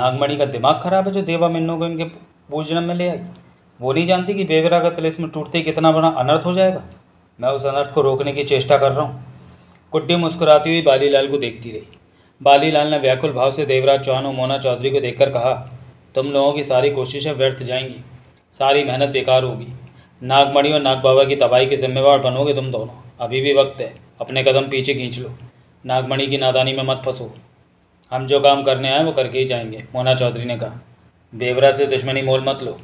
नागमणि का दिमाग खराब है जो देवा मिन्नों को इनके पूजनम में ले आई। वो नहीं जानती कि बेवरा का तिलिस्म टूटते ही कितना बड़ा अनर्थ हो जाएगा। मैं उस अनर्थ को रोकने की चेष्टा कर रहा हूँ। गुड्डी मुस्कुराती हुई बालीलाल को देखती रही। बालीलाल ने व्याकुल भाव से देवराज चौहान और मोना चौधरी को देखकर कहा, तुम लोगों की सारी कोशिशें व्यर्थ जाएंगी, सारी मेहनत बेकार होगी। नागमणि और नाग बाबा की तबाही के जिम्मेवार बनोगे तुम दोनों। अभी भी वक्त है, अपने कदम पीछे खींच लो। नागमणि की नादानी में मत फंसो। हम जो काम करने आए वो करके ही जाएंगे, मोना चौधरी ने कहा। बेवरा से दुश्मनी मोल मत लो।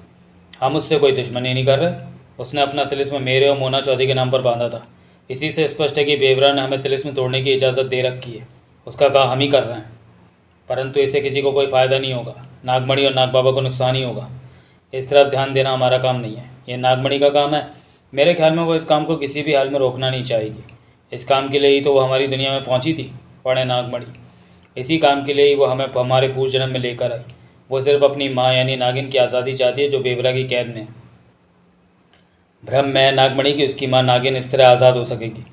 हम उससे कोई दुश्मनी नहीं कर रहे। उसने अपना तिलिस्म मेरे और मोना चौधरी के नाम पर बांधा था। इसी से स्पष्ट है कि बेवरा ने हमें तिलिस्म तोड़ने की इजाज़त दे रखी है। उसका काम हम ही कर रहे हैं, परंतु इससे किसी को कोई फ़ायदा नहीं होगा। नागमणि और नाग बाबा को नुकसान ही होगा। इस तरफ ध्यान देना हमारा काम नहीं है, ये नागमणि का काम है। मेरे ख्याल में वो इस काम को किसी भी हाल में रोकना नहीं चाहेगी। इस काम के लिए ही तो वो हमारी दुनिया में पहुंची थी, पढ़े नागमणि। इसी काम के लिए ही वो हमें हमारे पूर्व जन्म में लेकर आई। वो सिर्फ अपनी माँ यानी नागिन की आज़ादी चाहती है जो बेवरा की कैद में है। भ्रम में है नागमणि की उसकी माँ नागिन इस तरह आज़ाद हो सकेगी।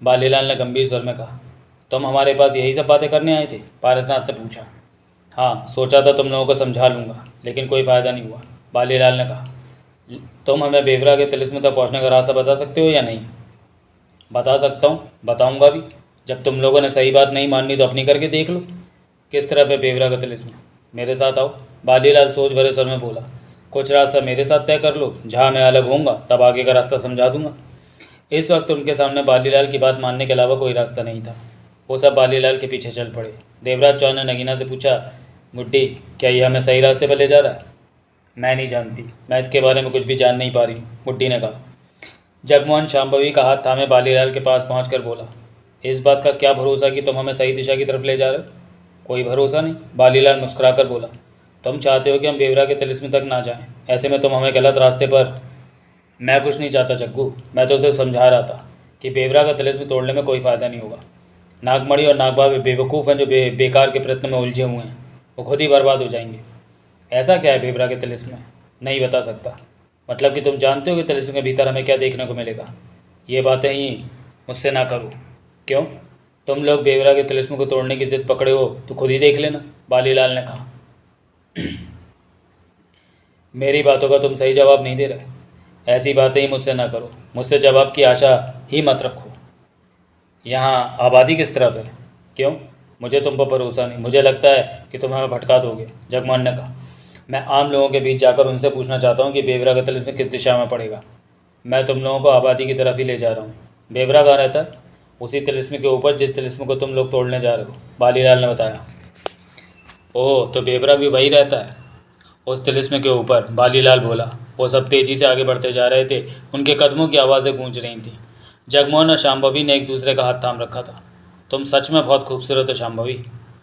बालीलाल ने गंभीर स्वर में कहा। तुम हमारे पास यही सब बातें करने आए थे? पारसनाथ ने पूछा। हाँ, सोचा था तुम लोगों को समझा लूँगा, लेकिन कोई फ़ायदा नहीं हुआ, बालीलाल ने कहा। तुम हमें बेवरा के तिलिस्म तक पहुँचने का रास्ता बता सकते हो या नहीं? बता सकता हूँ, बताऊँगा भी। जब तुम लोगों ने सही बात नहीं माननी तो अपनी करके देख लो। किस तरफ है बेवरा का तिलिस्म? मेरे साथ आओ, बालीलाल सोच भरे स्वर में बोला। कुछ रास्ता मेरे साथ तय कर लो, जहाँ मैं अलग होऊंगा तब आगे का रास्ता समझा दूंगा। इस वक्त उनके सामने बालीलाल की बात मानने के अलावा कोई रास्ता नहीं था। वो सब बालीलाल के पीछे चल पड़े। देवराज चौहान ने नगीना से पूछा, गुड्डी, क्या ये हमें सही रास्ते पर ले जा रहा है? मैं नहीं जानती, मैं इसके बारे में कुछ भी जान नहीं पा रही हूँ, गुड्डी ने कहा। जगमोहन शांभवी का हाथ थामे बालीलाल के पास पहुँच बोला, इस बात का क्या भरोसा कि तुम हमें सही दिशा की तरफ ले जा रहे हो? कोई भरोसा नहीं, बालीलाल मुस्कुराकर बोला। तुम चाहते हो कि हम बेवरा के तिलिस्म तक ना जाएं, ऐसे में तुम हमें गलत रास्ते पर। मैं कुछ नहीं चाहता जग्गू, मैं तो सिर्फ समझा रहा था कि बेवरा का तिलिस्म तोड़ने में कोई फ़ायदा नहीं होगा। नागमणि और नागबाबा बेवकूफ़ हैं जो बेकार के प्रयत्न में उलझे हुए हैं। वो खुद ही बर्बाद हो जाएंगे। ऐसा क्या है बेवरा के तिलिस्म में? नहीं बता सकता। मतलब कि तुम जानते हो कि तिलिस्म के भीतर हमें क्या देखने को मिलेगा? ये बातें ही मुझसे ना करो। क्यों? तुम लोग बेवरा के तिलिस्म को तोड़ने की जिद पकड़े हो तो खुद ही देख लेना, बालीलाल ने कहा। मेरी बातों का तुम सही जवाब नहीं दे रहे। ऐसी बातें ही मुझसे ना करो, मुझसे जवाब की आशा ही मत रखो। यहाँ आबादी किस तरफ है? क्यों? मुझे तुम पर भरोसा नहीं, मुझे लगता है कि तुम हमें भटका दोगे, जगमोहन ने कहा। मैं आम लोगों के बीच जाकर उनसे पूछना चाहता हूँ कि बेवरा का तिलिस्म किस दिशा में पड़ेगा। मैं तुम लोगों को आबादी की तरफ ही ले जा रहा हूँ। बेवरा कहाँ रहता है? उसी तिलिस्म के ऊपर जिस तिलिस्म को तुम लोग तोड़ने जा रहे हो, बालीलाल ने बताया। ओह, तो बेवरा भी वही रहता है उस तिलिस्म के ऊपर, बालीलाल बोला। वो सब तेज़ी से आगे बढ़ते जा रहे थे। उनके कदमों की आवाज़ें गूंज रही थीं। जगमोहन और शांभवी ने एक दूसरे का हाथ थाम रखा था। तुम सच में बहुत खूबसूरत हो शांभवी,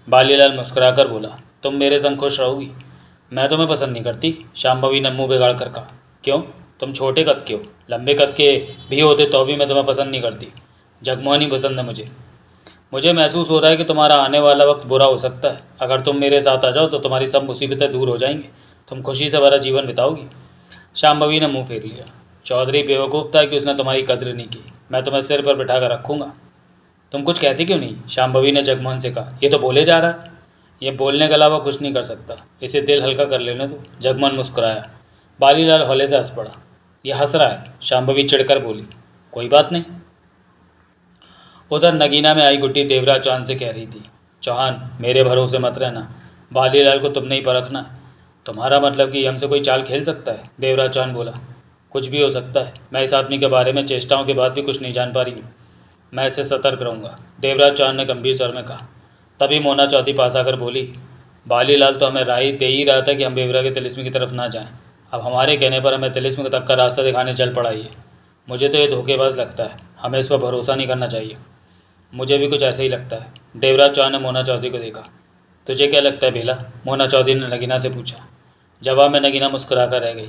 बालीलाल मुस्कुराकर बोला। तुम मेरे संग खुश रहोगी? मैं तुम्हें पसंद नहीं करती, शांभवी ने मुँह बिगाड़ कर कहा। क्यों? तुम छोटे कद के हो, लंबे कद के भी होते तो भी मैं तुम्हें पसंद नहीं करती। जगमोहन ही पसंद है मुझे महसूस हो रहा है कि तुम्हारा आने वाला वक्त बुरा हो सकता है। अगर तुम मेरे साथ आ जाओ तो तुम्हारी सब मुसीबतें दूर हो जाएंगी, तुम खुशी से भरा जीवन बिताओगी। शांभवी ने मुंह फेर लिया। चौधरी बेवकूफ़ था कि उसने तुम्हारी कद्र नहीं की। मैं तुम्हें सिर पर बिठा कर रखूँगा। तुम कुछ कहती क्यों नहीं? शांभवी ने जगमोहन से कहा। ये तो बोले जा रहा है। ये बोलने के अलावा कुछ नहीं कर सकता, इसे दिल हल्का कर लेने दो। जगमोहन मुस्कुराया। बालीलाल हौले से हंस पड़ा। यह हंस रहा है, शांभवी चिढ़कर बोली। कोई बात नहीं। उधर नगीना में आई गुड्डी देवराज चौहान से कह रही थी, चौहान, मेरे भरोसे मत रहना, बालीलाल को तुमने ही परखना। तुम्हारा मतलब कि हमसे कोई चाल खेल सकता है? देवराज चौहान बोला। कुछ भी हो सकता है। मैं इस आदमी के बारे में चेष्टाओं के बाद भी कुछ नहीं जान पा रही हूँ। मैं इससे सतर्क रहूँगा, देवराज चौहान ने गंभीर स्वर में कहा। तभी मोना चौधरी पास आकर बोली, बालीलाल तो हमें राय दे ही रहा था कि हम बेवरा के तिलिस्म की तरफ ना जाएं। अब हमारे कहने पर हमें तिलिस्म तक का रास्ता दिखाने चल पड़ा है। मुझे तो ये धोखेबाज लगता है, हमें इस पर भरोसा नहीं करना चाहिए। मुझे भी कुछ ऐसा ही लगता है। देवराज चौहान ने मोना चौधरी को देखा। तुझे क्या लगता है बेला? मोना चौधरी ने नगीना से पूछा। जवाब में नगीना मुस्कुरा कर रह गई।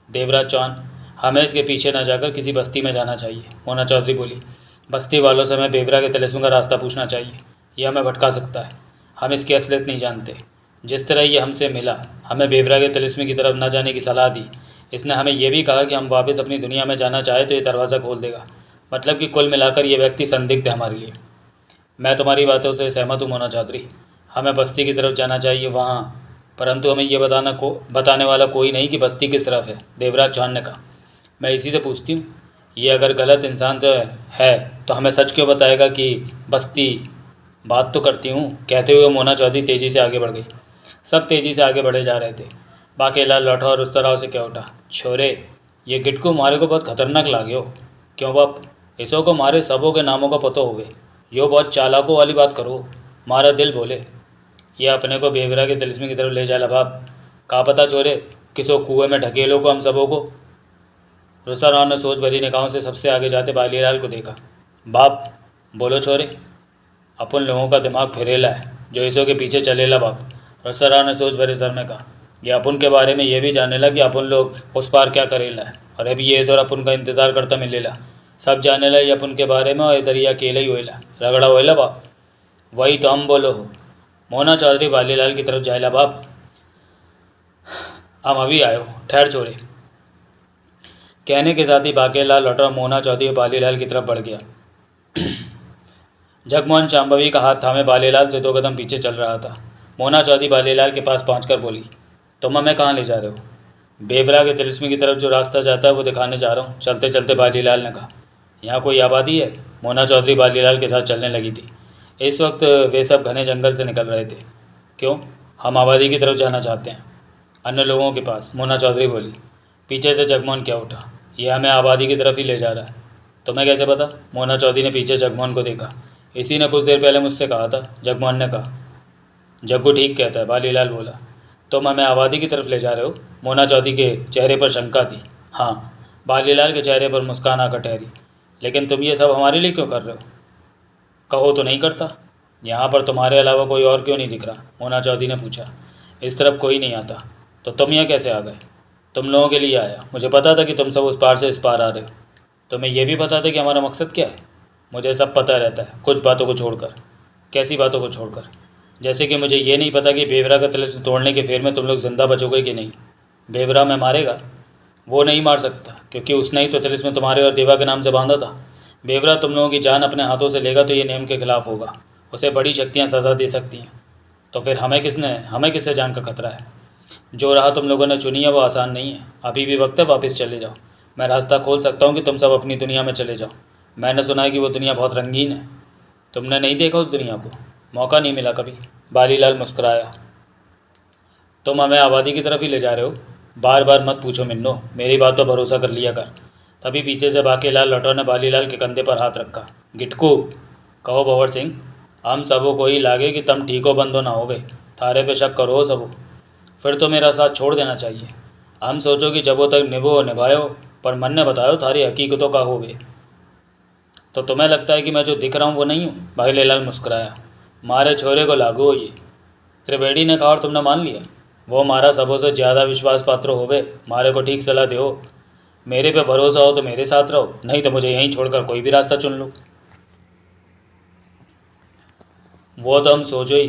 देवराज चौहान, हमें इसके पीछे न जाकर किसी बस्ती में जाना चाहिए, मोना चौधरी बोली। बस्ती वालों से हमें बेवरा के तिलिस्म का रास्ता पूछना चाहिए। यह हमें भटका सकता है। हम इसकी असलियत नहीं जानते। जिस तरह ये हमसे मिला, हमें बेवरा के तिलिस्म की तरफ न जाने की सलाह दी। इसने हमें यह भी कहा कि हम वापस अपनी दुनिया में जाना चाहे तो ये दरवाज़ा खोल देगा। मतलब कि कुल मिलाकर ये व्यक्ति संदिग्ध है हमारे लिए। मैं तुम्हारी बातों से सहमत हूँ मोना चौधरी। हमें बस्ती की तरफ जाना चाहिए। वहाँ परंतु हमें ये बताने वाला कोई नहीं कि बस्ती किस तरफ है। देवराज चौहान ने कहा। मैं इसी से पूछती हूँ, ये अगर गलत इंसान है तो हमें सच क्यों बताएगा कि बस्ती। बात तो करती हूँ, कहते हुए मोना चौधरी तेज़ी से आगे बढ़ गई। सब तेज़ी से आगे बढ़े जा रहे थे। बाकेलाल लौटा और उस तरह से कह उठा, छोरे ये गिटकू मारे को बहुत खतरनाक लागे हो। क्यों बाप, इसो को मारे सबों के नामों का पतो होवे। यो बहुत चालाकों वाली बात करो। मारा दिल बोले, ये अपने को बेवरा के तिलिस्मी की तरफ ले जा बाप। का पता चोरे किसो कुएं में ढकेलो को हम सबों को। रुस्ता राव ने सोच भरी निगाहों से सबसे आगे जाते बालीलाल को देखा। बाप बोलो छोरे, अपन लोगों का दिमाग फिरेला है जो इसो के पीछे चलेला बाप। रुस्ता राव ने सोच भरे सर में कहा। ये अपन के बारे में ये भी जानेला कि अपन लोग उस पार क्या करेला है, और अभी ये इधर अपन का इंतज़ार करता मिलेला। सब जानेला ये अपन के बारे में, और इधर ये अकेला ही होएला, रगड़ा होएला बाप। वही तो हम बोलो हो। मोना चौधरी बालीलाल की तरफ जाएला बाप। हम अभी आयो, ठहर छोरे। कहने के साथ ही बाकेलाल लौटा मोना चौधरी बालीलाल की तरफ बढ़ गया। जगमोहन शांभवी का हाथ थामे बालीलाल से 2 कदम पीछे चल रहा था। मोना चौधरी बालीलाल के पास पहुंचकर बोली, तुम हमें कहाँ ले जा रहे हो। बेवरा के तिलिस्मी की तरफ जो रास्ता जाता है वो दिखाने जा रहा हूँ, चलते चलते बालीलाल ने कहा। यहाँ कोई आबादी है। मोना चौधरी बालीलाल के साथ चलने लगी थी। इस वक्त वे सब घने जंगल से निकल रहे थे। क्यों, हम आबादी की तरफ जाना चाहते हैं, अन्य लोगों के पास, मोना चौधरी बोली। पीछे से जगमोहन क्या उठा, यह हमें आबादी की तरफ ही ले जा रहा है। तुम्हें कैसे पता। मोना चौधरी ने पीछे जगमोहन को देखा। इसी ने कुछ देर पहले मुझसे कहा था, जगमोहन ने कहा। जग्गू ठीक कहता है, बालीलाल बोला। तुम हमें आबादी की तरफ ले जा रहे हो। मोना चौधरी के चेहरे पर शंका थी। हाँ, बालीलाल के चेहरे पर मुस्कान आकर ठहरी। लेकिन तुम ये सब हमारे लिए क्यों कर रहे हो। कहो तो नहीं करता। यहाँ पर तुम्हारे अलावा कोई और क्यों नहीं दिख रहा, मोना चौधरी ने पूछा। इस तरफ कोई नहीं आता। तो तुम यहाँ कैसे आ गए। तुम लोगों के लिए आया। मुझे पता था कि तुम सब उस पार से इस पार आ रहे हो। तुम्हें यह भी पता था कि हमारा मकसद क्या है। मुझे सब पता रहता है, कुछ बातों को छोड़कर। कैसी बातों को छोड़कर। जैसे कि मुझे ये नहीं पता कि बेवरा का तिलिस्म तोड़ने के फेर में तुम लोग जिंदा बचोगे कि नहीं। बेवरा में मारेगा। वो नहीं मार सकता, क्योंकि उसने ही तो तिलिस्म तुम्हारे और देवा के नाम से बांधा था। बेवरा तुम लोगों की जान अपने हाथों से लेगा तो ये नियम के खिलाफ होगा। उसे बड़ी शक्तियाँ सज़ा दे सकती हैं। तो फिर हमें किससे जान का खतरा है। जो राह तुम लोगों ने चुनी है वो आसान नहीं है। अभी भी वक्त है, वापस चले जाओ। मैं रास्ता खोल सकता हूँ कि तुम सब अपनी दुनिया में चले जाओ। मैंने सुना है कि वो दुनिया बहुत रंगीन है। तुमने नहीं देखा उस दुनिया को, मौका नहीं मिला कभी। बालीलाल मुस्कुराया। तुम हमें आबादी की तरफ ही ले जा रहे हो। बार बार मत पूछो मिन्नो, मेरी बात पर भरोसा कर लिया कर। तभी पीछे से बाकेलाल लौटा ने बालीलाल के कंधे पर हाथ रखा। गिटकू, कहो भंवर सिंह, हम सबों को ही लागे कि तुम ठीको बंदो ना होवे। थारे पे शक करो सबो। फिर तो मेरा साथ छोड़ देना चाहिए। हम सोचो कि जबों तक निभो निभायो, पर मन ने बतायो थारी हकीकतों का होवे। तो तुम्हें लगता है कि मैं जो दिख रहा हूँ वो नहीं हूँ। बालीलाल मुस्कुराया। मारे छोरे को लागू हो ये। त्रिवेणी ने कहा, और तुमने मान लिया। वो मारा सबों से ज़्यादा विश्वास पात्र होवे। मारे को ठीक सलाह दो। मेरे पे भरोसा हो तो मेरे साथ रहो, नहीं तो मुझे यहीं छोड़कर कोई भी रास्ता चुन लो। वो तो हम सोचो ही।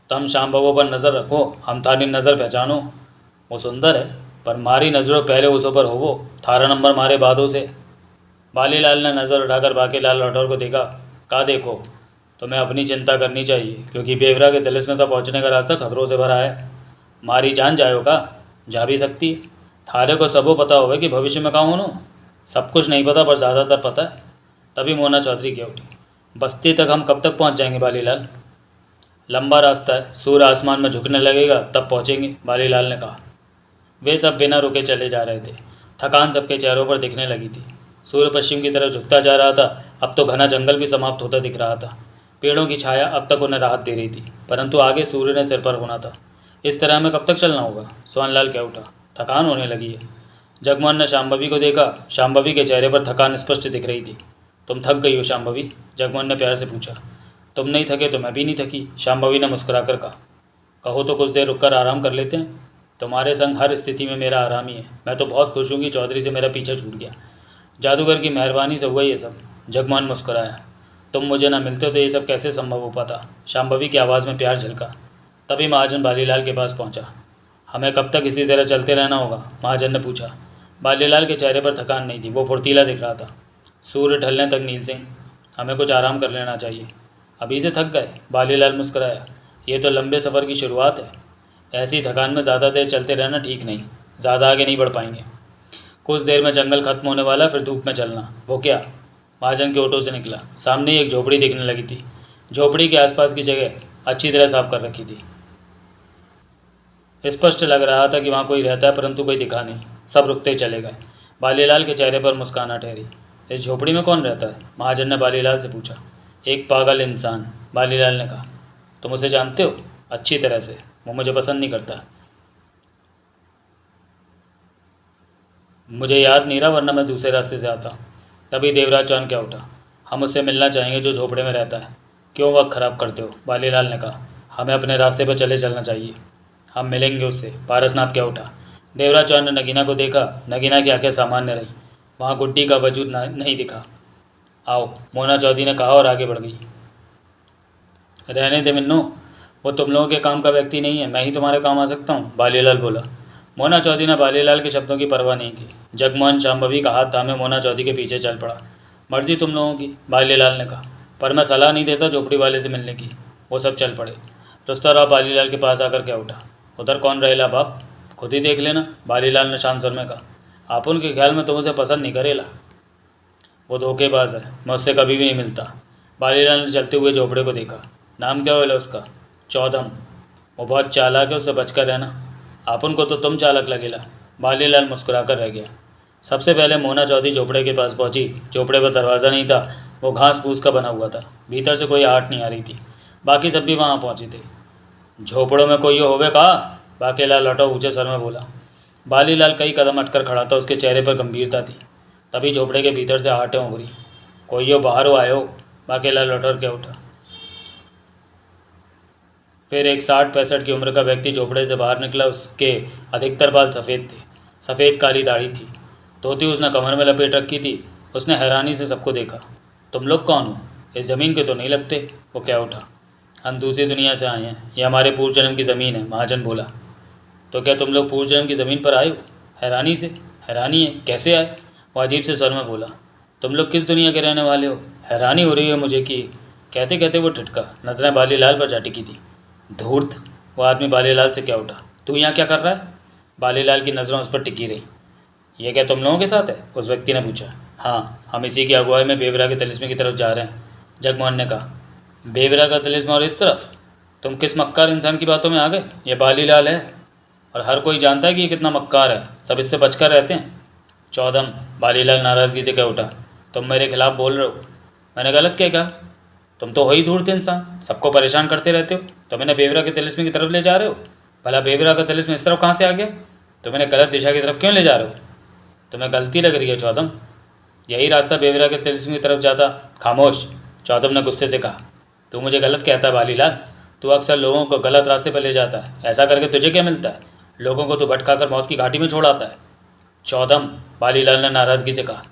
तुम शाम बाबू पर नज़र रखो, हम थारी नज़र पहचानो। वो सुंदर है, पर मारी नज़रों पहले उसों पर हो। वो थारा नंबर मारे बादों से। बालीलाल ने नज़र उठाकर बाकेलाल लौटौर को देखा। कहा, देखो तुम्हें अपनी चिंता करनी चाहिए, क्योंकि बेवरा के तिलिस्म तक पहुँचने का रास्ता खतरों से भरा है। मारी जान जायो का, जा भी सकती है। थारे को सबो पता होवे कि भविष्य में कहाँ होनो। सब कुछ नहीं पता, पर ज़्यादातर पता है। तभी मोना चौधरी कह उठी, बस्ती तक हम कब तक पहुँच जाएंगे बालीलाल। लंबा रास्ता है, सूर्य आसमान में झुकने लगेगा तब पहुँचेंगे, बालीलाल ने कहा। वे सब बिना रुके चले जा रहे थे। थकान सबके चेहरों पर दिखने लगी थी। सूर्य पश्चिम की तरफ झुकता जा रहा था। अब तो घना जंगल भी समाप्त होता दिख रहा था। पेड़ों की छाया अब तक उन्हें राहत दे रही थी, परंतु आगे सूर्य ने सिर पर होना था। इस तरह में कब तक चलना होगा। सोहनलाल कह उठा, थकान होने लगी है। जगमोहन ने शांभवी को देखा। शांभवी के चेहरे पर थकान स्पष्ट दिख रही थी। तुम थक गई हो शांभवी, जगमोहन ने प्यार से पूछा। तुम नहीं थके तो मैं भी नहीं थकी, शांभवी ने मुस्कुराकर कहा। कहो तो कुछ देर रुककर आराम कर लेते हैं। तुम्हारे संग हर स्थिति में मेरा आराम ही है। मैं तो बहुत खुश हूँ कि चौधरी से मेरा पीछा छूट गया। जादूगर की मेहरबानी से हुआ ये सब। जगमोहन मुस्कुराया। तुम मुझे ना मिलते तो ये सब कैसे संभव हो पाता। शांभवी की आवाज़ में प्यार झलका। तभी महाजन बालीलाल के पास पहुंचा। हमें कब तक इसी तरह चलते रहना होगा, महाजन ने पूछा। बालीलाल के चेहरे पर थकान नहीं थी, वो फुर्तीला दिख रहा था। सूर्य ढलने तक नील सिंह, हमें कुछ आराम कर लेना चाहिए। अभी से थक गए, बालीलाल मुस्कुराया। ये तो लंबे सफ़र की शुरुआत है। ऐसी थकान में ज़्यादा देर चलते रहना ठीक नहीं, ज़्यादा आगे नहीं बढ़ पाएंगे। कुछ देर में जंगल खत्म होने वाला, फिर धूप में चलना। वो क्या? महाजन के ऑटो से निकला। सामने ही एक झोपड़ी दिखने लगी थी। झोपड़ी के आसपास की जगह अच्छी तरह साफ कर रखी थी। स्पष्ट लग रहा था कि वहाँ कोई रहता है, परंतु कोई दिखा नहीं। सब रुकते चले गए। बालीलाल के चेहरे पर मुस्कान आ ठहरी। इस झोपड़ी में कौन रहता है? महाजन ने बालीलाल से पूछा। एक पागल इंसान, बालीलाल ने कहा। तुम उसे जानते हो? अच्छी तरह से। वो मुझे पसंद नहीं करता। मुझे याद नहीं रहा, वरना मैं दूसरे रास्ते से आता। तभी देवराज चौहान क्या उठा। हम उससे मिलना चाहेंगे जो झोपड़े में रहता है। क्यों वक्त ख़राब करते हो? बालीलाल ने कहा। हमें अपने रास्ते पर चले चलना चाहिए। हम मिलेंगे उससे। पारसनाथ क्या उठा। देवराज चौहान ने नगीना को देखा। नगीना की आंखें सामान्य रही। वहाँ गुड्डी का वजूद नहीं दिखा। आओ, मोना चौधरी ने कहा और आगे बढ़ गई। रहने दे मिन्नू, वो तुम लोगों के काम का व्यक्ति नहीं है। मैं ही तुम्हारे काम आ सकता हूँ, बालीलाल बोला। मोना चौधरी ने बालीलाल के शब्दों की परवाह नहीं की। जगमोहन शांभवी का हाथ थामे मोना चौधरी के पीछे चल पड़ा। मर्जी तुम लोगों की, बालीलाल ने कहा, पर मैं सलाह नहीं देता झोपड़ी वाले से मिलने की। वो सब चल पड़े। रुस्तराव बालीलाल के पास आकर क्या उठा। उधर कौन रहेला बाप, खुद ही देख लेना, बालीलाल ने शांत स्वर में कहा। आप उनके ख्याल में तुम उसे पसंद नहीं करेला। वो धोखेबाज है, मैं उससे कभी भी नहीं मिलता। बालीलाल ने चलते हुए झोपड़े को देखा। नाम क्या होगा उसका? चौधम। वो बहुत चालाक है, उससे बचकर रहना। आपन को तो तुम चालाक लगेला। बालीलाल मुस्कुराकर रह गया। सबसे पहले मोना चौधरी झोपड़े के पास पहुंची। झोपड़े पर दरवाज़ा नहीं था, वो घास फूस का बना हुआ था। भीतर से कोई आहट नहीं आ रही थी। बाकी सब भी वहाँ पहुँचे थे। झोपड़ों में कोई होवे का? बाकीलाल लौटा ऊँचे स्वर में बोला। बालीलाल कई कदम हटकर खड़ा था, उसके चेहरे पर गंभीरता थी। तभी झोपड़े के भीतर से आहटें उभरी। कोई हो, बाहर हो, आयो। बाकीलाल लौटर के उठा। फिर एक 60-65 की उम्र का व्यक्ति झोपड़े से बाहर निकला। उसके अधिकतर बाल सफ़ेद थे, सफ़ेद काली दाढ़ी थी। धोती उसने कमर में लपेट रखी थी। उसने हैरानी से सबको देखा। तुम लोग कौन हो? इस ज़मीन के तो नहीं लगते। वो क्या उठा। हम दूसरी दुनिया से आए हैं, ये हमारे पूर्व जन्म की ज़मीन है, महाजन बोला। तो क्या तुम लोग पूर्व जन्म की ज़मीन पर आए हो? हैरानी से। हैरानी है, कैसे आए? वो अजीब से स्वर में बोला। तुम लोग किस दुनिया के रहने वाले हो? हैरानी हो रही है मुझे कि। कहते कहते वो ठिठका। नजरें बालीलाल पर जा टिकी थी। धूर्त, वो आदमी बालीलाल से क्या उठा। तू यहाँ क्या कर रहा है? बालीलाल की नज़रें उस पर टिकी रही। ये क्या तुम लोगों के साथ है? उस व्यक्ति ने पूछा। हाँ, हम इसी की अगुवाई में बेवरा के तिलिस्म की तरफ जा रहे हैं, जगमोहन ने कहा। बेवरा का तिलिस्म और इस तरफ? तुम किस मक्कार इंसान की बातों में आ गए? ये बालीलाल है और हर कोई जानता है कि ये कितना मक्कार है। सब इससे बचकर रहते हैं। चौधम, बालीलाल नाराज़गी से क्या उठा। तुम मेरे खिलाफ बोल रहे हो? मैंने गलत क्या कहा? तुम तो हो ही धूर्त इंसान, सबको परेशान करते रहते हो। तुम इन्हें बेवरा के तिलिस्म की तरफ ले जा रहे हो। भला बेवरा का तिलिस्म इस तरफ कहाँ से आ गया? तुम इन्हें गलत दिशा की तरफ क्यों ले जा रहे हो? तुम्हें गलती लग रही है चौधम। यही रास्ता बेवरा के तिलिस्म की तरफ जाता। खामोश, चौधम ने गुस्से से कहा। तू मुझे गलत कहता है बालीलाल। तू अक्सर लोगों को गलत रास्ते पर ले जाता है। ऐसा करके तुझे क्या मिलता है? लोगों को तू भटकाकर मौत की घाटी में छोड़ आता है। चौधम, बालीलाल ने नाराज़गी से कहा।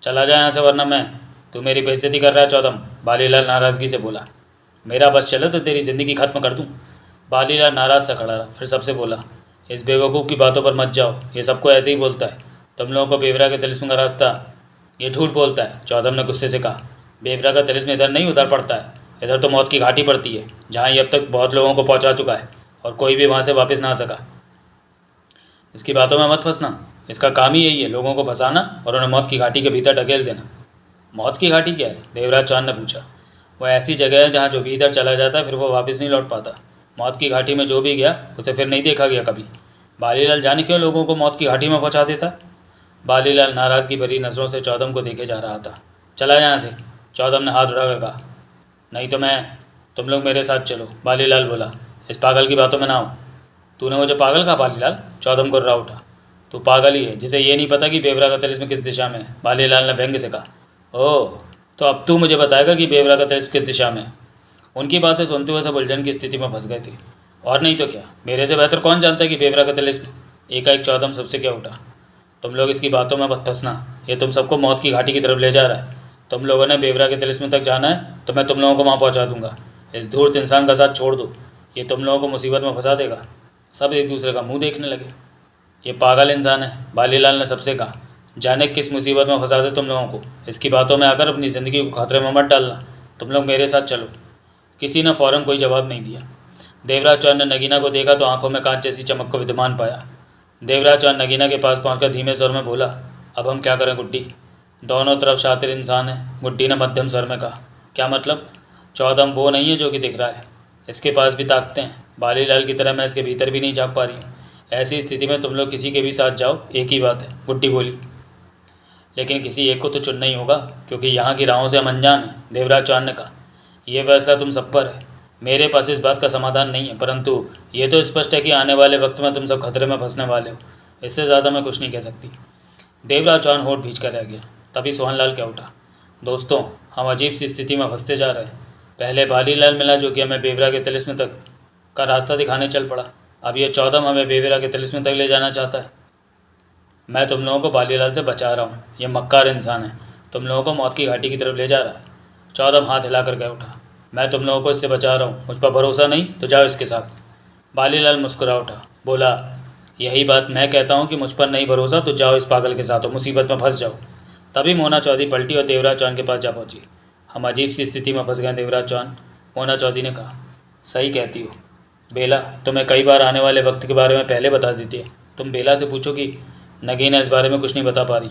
चला जाए यहाँ से, वरना मैं। तू मेरी बेइज्जती कर रहा है चौधम, बालीलाल नाराज़गी से बोला। मेरा बस चले तो तेरी ज़िंदगी ख़त्म कर दूँ। बालीलाल नाराज़ सा खड़ा रहा, फिर सबसे बोला। इस बेवकूफ़ की बातों पर मत जाओ, ये सबको ऐसे ही बोलता है। तुम लोगों को बेवरा के तिलिस्म का रास्ता, ये झूठ बोलता है, चौधम ने गुस्से से कहा। बेवरा का तिलिस्म इधर नहीं, उधर पड़ता है। इधर तो मौत की घाटी पड़ती है, जहाँ ये अब तक बहुत लोगों को पहुँचा चुका है और कोई भी वहाँ से वापस ना आ सका। इसकी बातों में मत फंसना। इसका काम ही यही है, लोगों को फंसाना और उन्हें मौत की घाटी के भीतर ढकेल देना। मौत की घाटी क्या है? देवराज चौहान ने पूछा। वो ऐसी जगह है जहाँ जो भीतर चला जाता है फिर वो वापस नहीं लौट पाता। मौत की घाटी में जो भी गया उसे फिर नहीं देखा गया कभी। बालीलाल जाने क्यों लोगों को मौत की घाटी में पहुँचा देता। बालीलाल नाराज़गी भरी नज़रों से चौधम को देखे जा रहा था। चला यहाँ से, चौधम ने हाथ उठाकर कहा। नहीं तो तुम लोग मेरे साथ चलो, बालीलाल बोला। इस पागल की बातों में ना हो। तूने मुझे पागल कहा बालीलाल? चौधम को रहा उठा। तू पागल ही है जिसे ये नहीं पता कि बेवरा का तिलिस्म किस दिशा में है, बालीलाल ने व्यंग्य से कहा। ओह, तो अब तू मुझे बताएगा कि बेवरा का तिलिस्म किस दिशा में है? उनकी बातें सुनते हुए सब उलझन की स्थिति में फंस गए थे। और नहीं तो क्या, मेरे से बेहतर कौन जानता है कि बेवरा का तिलिस्म? एकाएक चौधम सबसे क्या उठा। तुम लोग इसकी बातों में मत फंसना, ये तुम सबको मौत की घाटी की तरफ ले जा रहा है। तुम लोगों ने बेवरा के तिलिस्म तक जाना है तो मैं तुम लोगों को वहाँ पहुँचा दूंगा। इस धूर्त इंसान का साथ छोड़ दो, ये तुम लोगों को मुसीबत में फंसा देगा। सब एक दूसरे का मुंह देखने लगे। ये पागल इंसान है, बालीलाल ने सबसे कहा। जाने किस मुसीबत में फंसा दे तुम लोगों को। इसकी बातों में आकर अपनी ज़िंदगी को खतरे में मत डालना। तुम लोग मेरे साथ चलो। किसी ने फ़ौरन कोई जवाब नहीं दिया। देवराज चौहान ने नगीना को देखा तो आंखों में कांच जैसी चमक को विद्यमान पाया। देवराज चौहान नगीना के पास पहुंचकर धीमे स्वर में बोला, अब हम क्या करें गुड्डी? दोनों तरफ शातिर इंसान है। गुड्डी ने मध्यम स्वर में कहा, क्या मतलब? चौदम वो नहीं है जो कि दिख रहा है, इसके पास भी ताकतें हैं। बालीलाल की तरह मैं इसके भीतर भी नहीं झाँक पा रही हूँ। ऐसी स्थिति में तुम लोग किसी के भी साथ जाओ, एक ही बात है, गुड्डी बोली। लेकिन किसी एक को तो चुनना ही होगा, क्योंकि यहाँ की राहों से हम अनजान हैं, देवराज चौहान ने कहा। यह फैसला तुम सब पर है, मेरे पास इस बात का समाधान नहीं है, परंतु ये तो स्पष्ट है कि आने वाले वक्त में तुम सब खतरे में फंसने वाले हो। इससे ज़्यादा मैं कुछ नहीं कह सकती। देवराज चौहान होठ भींच कर रह गया। तभी सोहनलाल क्या उठा, दोस्तों हम अजीब सी स्थिति में फंसते जा रहे हैं। पहले बालीलाल मिला जो कि हमें बेवरा के तिलिस्म तक का रास्ता दिखाने चल पड़ा। अब यह चौदम हमें बेवरा के तिलिस्म तक ले जाना चाहता है। मैं तुम लोगों को बालीलाल से बचा रहा हूँ। यह मक्कार इंसान है, तुम लोगों को मौत की घाटी की तरफ ले जा रहा है। चौदम हाथ हिलाकर कह उठा, मैं तुम लोगों को इससे बचा रहा हूँ, मुझ पर भरोसा नहीं तो जाओ इसके साथ। बालीलाल मुस्कुरा उठा, बोला, यही बात मैं कहता हूँ कि मुझ पर नहीं भरोसा तो जाओ इस पागल के साथ, हो मुसीबत में फंस जाओ। तभी मोना चौधरी पलटी और देवराज चौहान के पास जा पहुंची। हम अजीब सी स्थिति में फंस गए देवराज चौहान, मोना चौधरी ने कहा। सही कहती हो बेला, तुम्हें कई बार आने वाले वक्त के बारे में पहले बता देती है। तुम बेला से पूछो कि नगीना इस बारे में कुछ नहीं बता पा रही।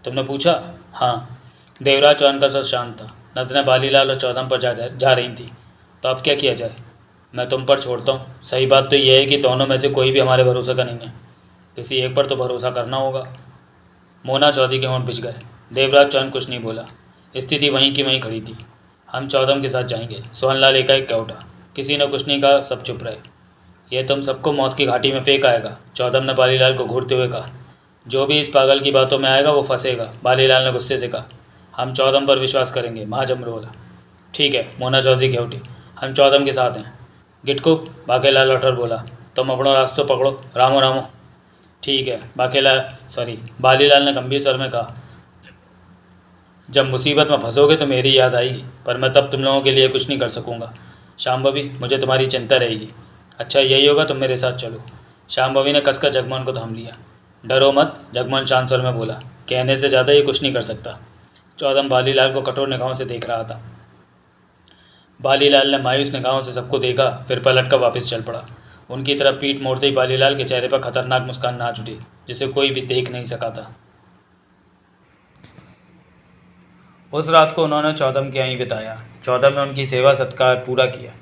तुमने पूछा? हाँ। देवराज चौहान का सर शांत था, नजरें बालीलाल और चौदम पर जा रही थी। तो अब क्या किया जाए? मैं तुम पर छोड़ता हूँ। सही बात तो यह है कि दोनों में से कोई भी हमारे भरोसे का नहीं है, किसी एक पर तो भरोसा करना होगा। मोना चौधरी के होंठ भिज गए। देवराज चौहान कुछ नहीं बोला, स्थिति वहीं की वहीं खड़ी थी। हम चौदम के साथ जाएंगे, सोहनलाल एकाएक कह उठा। किसी ने कुछ नहीं कहा, सब चुप रहे। यह तुम सबको मौत की घाटी में फेंक आएगा, चौदम ने बालीलाल को घूरते हुए कहा। जो भी इस पागल की बातों में आएगा वो फंसेगा, बालीलाल ने गुस्से से कहा। हम चौदम पर विश्वास करेंगे, महाजम बोला। ठीक है, मोना चौधरी कह उठी, हम चौदम के साथ हैं। गिटकू, बाकेलाल लौटर बोला, तुम अपना रास्ता पकड़ो, रामो रामो। ठीक है, बालीलाल ने गंभीर स्वर में कहा। जब मुसीबत में फंसोगे तो मेरी याद आएगी, पर मैं तब तुम लोगों के लिए कुछ नहीं कर सकूँगा। शाम्भवी, मुझे तुम्हारी चिंता रहेगी। अच्छा यही होगा, तुम मेरे साथ चलो। शाम्भवी ने कसकर जगमोहन को थाम लिया। डरो मत, जगमोहन शांत स्वर में बोला, कहने से ज़्यादा ये कुछ नहीं कर सकता। चौदम बालीलाल को कठोर निगाहों से देख रहा था। बालीलाल ने मायूस निगाहों से सबको देखा, फिर पलट कर वापस चल पड़ा। उनकी तरफ पीठ मोड़ते ही बालीलाल के चेहरे पर खतरनाक मुस्कान नाच उठी, जिसे कोई भी देख नहीं सका था। उस रात को उन्होंने चौदम के यहीं बिताया। चौदम ने उनकी सेवा सत्कार पूरा किया,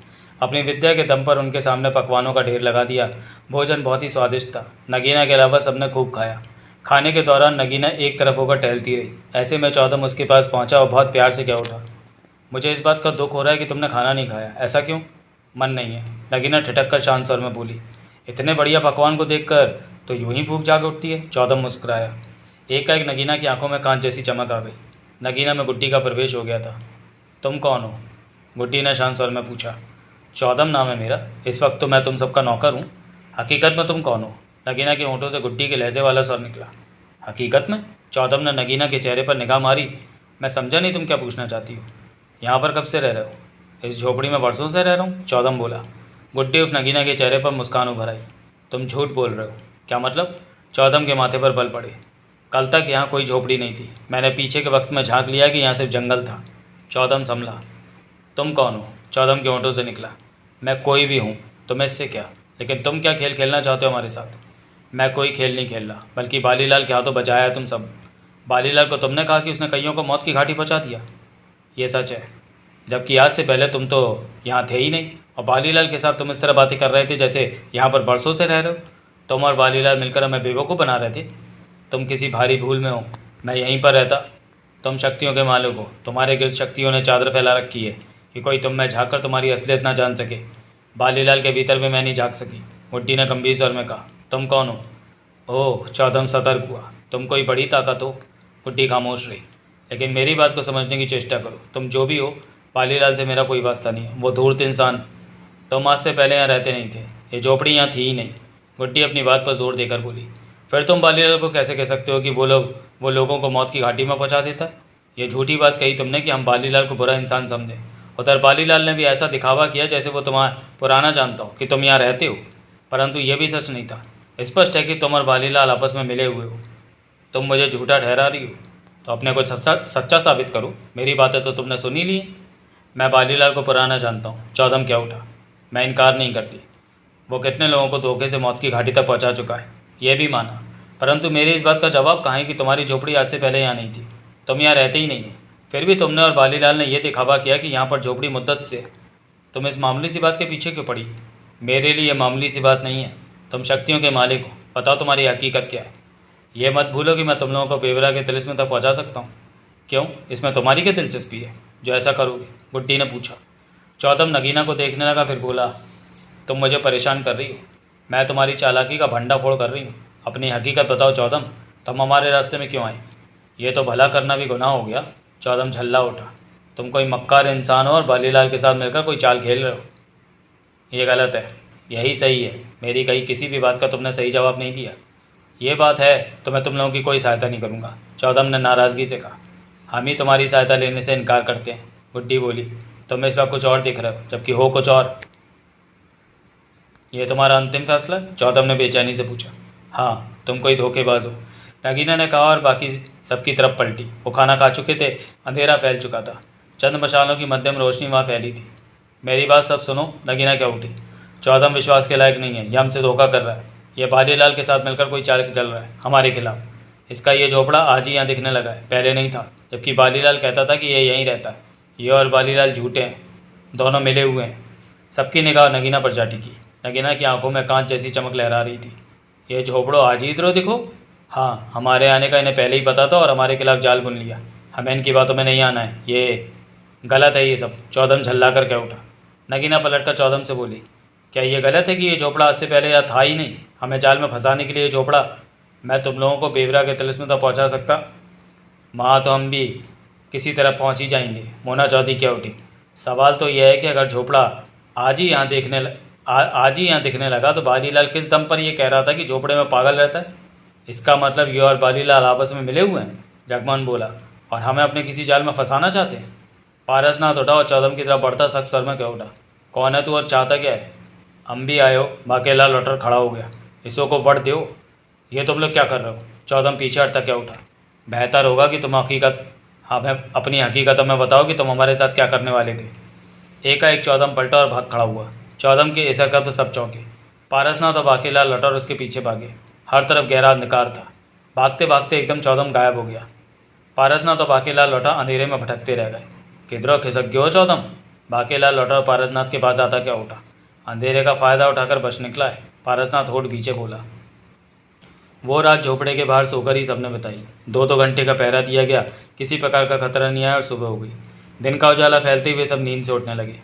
अपनी विद्या के दम पर उनके सामने पकवानों का ढेर लगा दिया। भोजन बहुत ही स्वादिष्ट था। नगीना के अलावा सबने खूब खाया। खाने के दौरान नगीना एक तरफ होकर टहलती रही। ऐसे में चौदम उसके पास पहुंचा और बहुत प्यार से कह उठा, मुझे इस बात का दुख हो रहा है कि तुमने खाना नहीं खाया। ऐसा क्यों? मन नहीं है, नगीना ठिठक कर शांत स्वर में बोली। इतने बढ़िया पकवान को देखकर तो यूं ही भूख जाग उठती है। चौदम मुस्कुराया। एकाएक नगीना की आंखों में कांच जैसी चमक आ गई। नगीना में गुड्डी का प्रवेश हो गया था। तुम कौन हो? गुड्डी ने शांत स्वर में पूछा। चौदम नाम है मेरा, इस वक्त तो मैं तुम सबका नौकर हूँ। हकीकत में तुम कौन हो? नगीना के होंठों से गुड्डी के लहजे वाला स्वर निकला। हकीकत में? चौदम ने नगीना के चेहरे पर निगाह मारी। मैं समझा नहीं तुम क्या पूछना चाहती हो। यहाँ पर कब से रह रहे हो? इस झोपड़ी में बरसों से रह रहा हूँ, चौदम बोला। गुड्डी उस नगीना के चेहरे पर मुस्कान उभर आई। तुम झूठ बोल रहे हो। क्या मतलब? चौदम के माथे पर बल पड़े। कल तक यहाँ कोई झोपड़ी नहीं थी, मैंने पीछे के वक्त में झांक लिया कि यहाँ सिर्फ जंगल था। चौदम संभला। तुम कौन हो? चौदम के होंठों से निकला। मैं कोई भी हूँ, तुम्हें इससे क्या? लेकिन तुम क्या खेल खेलना चाहते हो हमारे साथ? मैं कोई खेल नहीं खेल रहा, बल्कि बालीलाल के हाथों बचाया है तुम सब। बालीलाल को तुमने कहा कि उसने कईयों को मौत की घाटी पहुँचा दिया। ये सच है, जबकि आज से पहले तुम तो यहाँ थे ही नहीं, और बालीलाल के साथ तुम इस तरह बातें कर रहे थे जैसे यहाँ पर बरसों से रह रहे हो। तुम और बालीलाल मिलकर हमें बेवकूफ़ बना रहे थे। तुम किसी भारी भूल में हो, मैं यहीं पर रहता। तुम शक्तियों के मालिक हो, तुम्हारे गिर्द शक्तियों ने चादर फैला रखी है कि कोई तुम में झाँक कर तुम्हारी असलियत ना जान सके। बालीलाल के भीतर भी मैं नहीं झाँक सकी। गुड्डी ने गंभीर स्वर में कहा। तुम कौन हो? ओह, चौदम सतर्क हुआ। तुम कोई बड़ी ताकत हो। गुड्डी खामोश रही। लेकिन मेरी बात को समझने की चेष्टा करो। तुम जो भी हो, बालीलाल से मेरा कोई वास्ता नहीं है। वो धूर्त इंसान। तुम आज से पहले यहाँ रहते नहीं थे, ये झोपड़ी यहाँ थी ही नहीं। गुड्डी अपनी बात पर जोर देकर बोली। फिर तुम बालीलाल को कैसे कह सकते हो कि वो लोगों को मौत की घाटी में पहुँचा देता है? ये झूठी बात कही तुमने कि हम बालीलाल को बुरा इंसान समझें। उधर बालीलाल ने भी ऐसा दिखावा किया जैसे वो तुम्हारा पुराना जानता हो कि तुम यहाँ रहते हो, परंतु ये भी सच नहीं था। स्पष्ट है कि तुम और बालीलाल आपस में मिले हुए हो। तुम मुझे झूठा ठहरा रही हो तो अपने को सच्चा साबित करो। मेरी बातें तो तुमने सुनी ली। मैं बालीलाल को पुराना जानता हूँ। चौदम क्या उठा। मैं इनकार नहीं करती, वो कितने लोगों को धोखे से मौत की घाटी तक पहुंचा चुका है, ये भी माना। परंतु मेरे इस बात का जवाब कहाँ है कि तुम्हारी झोपड़ी आज से पहले यहाँ नहीं थी, तुम यहाँ रहते ही नहीं हो। फिर भी तुमने और बालीलाल ने यह दिखावा किया कि यहाँ पर झोपड़ी मुद्दत से है। तुम इस मामूली सी बात के पीछे क्यों पड़ी? मेरे लिए यह मामूली सी बात नहीं है। तुम शक्तियों के मालिक हो, बताओ तुम्हारी हकीकत क्या है। ये मत भूलो कि मैं तुम लोगों को बेवरा के तिलिस्म तक पहुंचा सकता हूँ। क्यों, इसमें तुम्हारी क्या दिलचस्पी है जो ऐसा करोगे? गुड्डी ने पूछा। चौदम नगीना को देखने लगा, फिर बोला, तुम मुझे परेशान कर रही हो, मैं तुम्हारी चालाकी का भंडाफोड़ कर रही हूँ। अपनी हकीकत बताओ चौदम, तुम हमारे रास्ते में क्यों आए? ये तो भला करना भी गुनाह हो गया। चौदम झल्ला उठा। तुम कोई मक्कार इंसान हो और बालीलाल के साथ मिलकर कोई चाल खेल रहे हो। ये गलत है, यही सही है। मेरी कही किसी भी बात का तुमने सही जवाब नहीं दिया। ये बात है तो मैं तुम लोगों की कोई सहायता नहीं करूँगा, चौदम ने नाराज़गी से कहा। हम ही तुम्हारी सहायता लेने से इनकार करते हैं, गुड्डी बोली। तुम इस वक्त कुछ और दिख रहे हो जबकि हो कुछ और। ये तुम्हारा अंतिम फैसला है? चौदम ने बेचैनी से पूछा। हाँ, तुम कोई धोखेबाज हो, नगीना ने कहा और बाकी सबकी तरफ पलटी। वो खाना खा चुके थे, अंधेरा फैल चुका था, चंद मशालों की मध्यम रोशनी वहाँ फैली थी। मेरी बात सब सुनो, नगीना क्या उठी। चौदम विश्वास के लायक नहीं है, ये हमसे धोखा कर रहा है। ये बालीलाल के साथ मिलकर कोई चाल चल रहा है हमारे खिलाफ। इसका ये झोपड़ा आज ही यहाँ दिखने लगा है, पहले नहीं था, जबकि बालीलाल कहता था कि ये यहीं रहता है। ये और बालीलाल झूठे हैं, दोनों मिले हुए हैं। सबकी निगाह नगीना पर जा टिकी। नगीना की आंखों में कांच जैसी चमक लहरा रही थी। ये झोपड़ो आज ही इधरो दिखो। हाँ, हमारे आने का इन्हें पहले ही पता था और हमारे खिलाफ जाल बुन लिया। हमें इनकी बातों में नहीं आना है, ये गलत है ये सब। चौदम झल्ला कर क्या उठा। नगीना पलट कर चौदम से बोली, क्या ये गलत है कि ये झोपड़ा आज से पहले यहाँ था ही नहीं? हमें जाल में फंसाने के लिए ये झोपड़ा मैं तुम लोगों को बेवरा के तिलिस्म तक पहुँचा सकता। वहाँ तो हम भी किसी तरह पहुँच ही जाएंगे। मोना चौधरी क्या उठी। सवाल तो यह है कि अगर झोपड़ा आज ही यहाँ आज ही यहाँ दिखने लगा तो बालीलाल किस दम पर यह कह रहा था कि झोपड़े में पागल रहता है? इसका मतलब ये और बालीलाल आपस में मिले हुए हैं, जगमोहन बोला, और हमें अपने किसी जाल में फंसाना चाहते हैं। पारसनाथ उठा और चौदम की तरफ बढ़ता सख्त स्वर में कह उठा, कौन है तू और चाहता क्या है? हम भी आयो। बाकेला लौटर खड़ा हो गया। इसो को वट दो। ये तुम लोग क्या कर रहे हो? चौदम पीछे हटता क्या उठा। बेहतर होगा कि तुम हकीकत हमें अपनी हकीकत हमें बताओ कि तुम हमारे साथ क्या करने वाले थे। एकाएक चौदम पलटा और भाग खड़ा हुआ। चौदम के इस हरकत पर सब चौंके। पारसनाथ और बाकेलाल लौटा और उसके पीछे भागे। हर तरफ गहरा अंधकार था। भागते भागते एकदम चौदम गायब हो गया। पारसनाथ और बाकेलाल लौटा अंधेरे में भटकते रह गए। किधरों खिसक गए हो चौदम? बाकेलाल लौटा और पारसनाथ के पास आता क्या उठा। अंधेरे का फ़ायदा उठाकर बच निकला है, पारसनाथ होठ पीछे बोला। वो रात झोपड़े के बाहर सोकर ही सबने बताई। 2-2 घंटे का पहरा दिया गया, किसी प्रकार का खतरा नहीं आया और सुबह हो गई। दिन का उजाला फैलते हुए सब नींद से उठने लगे।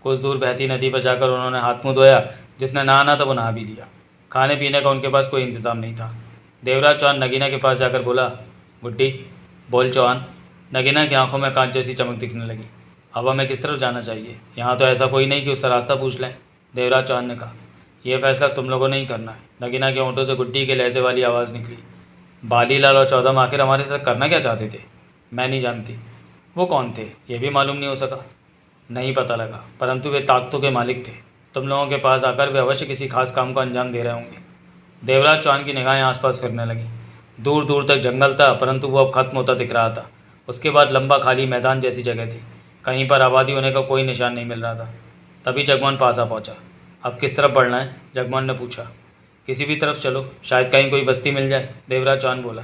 कुछ दूर बहती नदी पर जाकर उन्होंने हाथ मुँह धोया। जिसने नहाना था वो नहा भी लिया। खाने पीने का उनके पास कोई इंतज़ाम नहीं था। देवराज चौहान नगीना के पास जाकर बोला, गुड्डी बोल चौहान। नगीना की आंखों में कांच जैसी चमक दिखने लगी। अब हमें किस तरफ जाना चाहिए? यहाँ तो ऐसा कोई नहीं कि उससे रास्ता पूछ लें, देवराज चौहान ने कहा। यह फैसला तुम लोगों ने ही करना है। नगीना के होंठों से गुड्डी के लहजे वाली आवाज़ निकली। बालीलाल और चौदम आखिर हमारे साथ करना क्या चाहते थे? मैं नहीं जानती। वो कौन थे ये भी मालूम नहीं हो सका। नहीं पता लगा, परंतु वे ताकतों के मालिक थे। तुम लोगों के पास आकर वे अवश्य किसी खास काम को अंजाम दे रहे होंगे। देवराज चौहान की निगाहें आसपास फिरने लगी। दूर दूर तक जंगल था, परंतु वो अब खत्म होता दिख रहा था। उसके बाद लंबा खाली मैदान जैसी जगह थी। कहीं पर आबादी होने का कोई निशान नहीं मिल रहा था। तभी जगमोहन पास आ पहुंचा। अब किस तरफ बढ़ना है? जगमोहन ने पूछा। किसी भी तरफ चलो, शायद कहीं कोई बस्ती मिल जाए, देवराज चौहान बोला।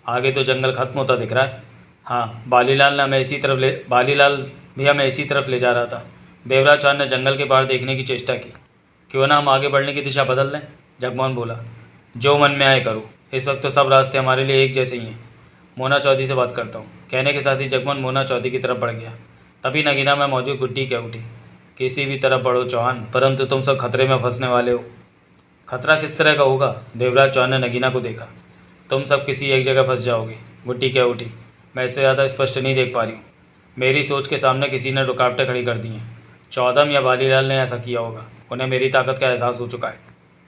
आगे तो जंगल खत्म होता दिख रहा है। हाँ, बालीलाल भी हमें इसी तरफ ले जा रहा था। देवराज चौहान ने जंगल के बाहर देखने की चेष्टा की। क्यों ना हम आगे बढ़ने की दिशा बदल लें, जगमोहन बोला। जो मन में आए करो, इस वक्त तो सब रास्ते हमारे लिए एक जैसे ही हैं। मोना चौधरी से बात करता हूँ, कहने के साथ ही जगमोहन मोना चौधरी की तरफ बढ़ गया। तभी नगीना में मौजूद गुड्डी क्या उठी। किसी भी तरफ बढ़ो चौहान, परंतु तुम सब खतरे में फंसने वाले हो। खतरा किस तरह का होगा? देवराज चौहान ने नगीना को देखा। तुम सब किसी एक जगह फंस जाओगे। गुड्डी क्या उठी। मैं इससे ज़्यादा स्पष्ट नहीं देख पा रही हूँ। मेरी सोच के सामने किसी ने रुकावटें खड़ी कर दी हैं। चौदम या बालीलाल ने ऐसा किया होगा। उन्हें मेरी ताकत का एहसास हो चुका है।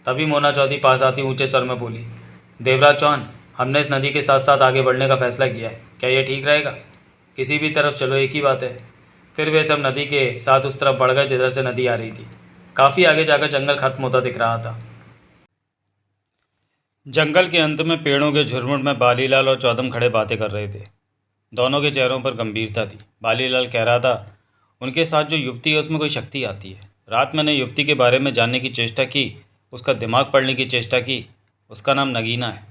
तभी मोना चौधरी पास आती ऊंचे स्वर में बोली, देवराज चौहान, हमने इस नदी के साथ साथ आगे बढ़ने का फैसला किया है। क्या यह ठीक रहेगा? किसी भी तरफ चलो, एक ही बात है। फिर वे सब नदी के साथ उस तरफ बढ़ गए जिधर से नदी आ रही थी। काफ़ी आगे जाकर जंगल खत्म होता दिख रहा था। जंगल के अंत में पेड़ों के झुरमुट में बालीलाल और चौदम खड़े बातें कर रहे थे। दोनों के चेहरों पर गंभीरता थी। बालीलाल कह रहा था, उनके साथ जो युवती है उसमें कोई शक्ति आती है। रात मैंने युवती के बारे में जानने की चेष्टा की, उसका दिमाग पढ़ने की चेष्टा की। उसका नाम नगीना है।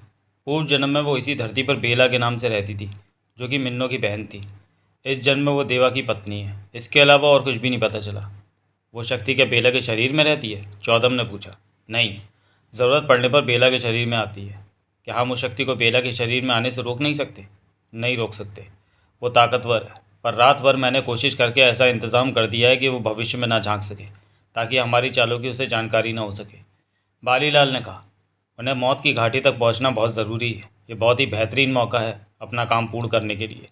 पूर्व जन्म में वो इसी धरती पर बेला के नाम से रहती थी, जो कि मिन्नो की बहन थी। इस जन्म में वो देवा की पत्नी है। इसके अलावा और कुछ भी नहीं पता चला। वो शक्ति क्या बेला के शरीर में रहती है? चौदम ने पूछा। नहीं, ज़रूरत पड़ने पर बेला के शरीर में आती है। क्या हम उस शक्ति को बेला के शरीर में आने से रोक नहीं सकते? नहीं रोक सकते। वो ताकतवर है, पर रात भर मैंने कोशिश करके ऐसा इंतज़ाम कर दिया है कि वो भविष्य में ना झांक सके, ताकि हमारी चालों की उसे जानकारी ना हो सके। बालीलाल ने कहा, उन्हें मौत की घाटी तक पहुंचना बहुत ज़रूरी है। ये बहुत ही बेहतरीन मौका है अपना काम पूर्ण करने के लिए।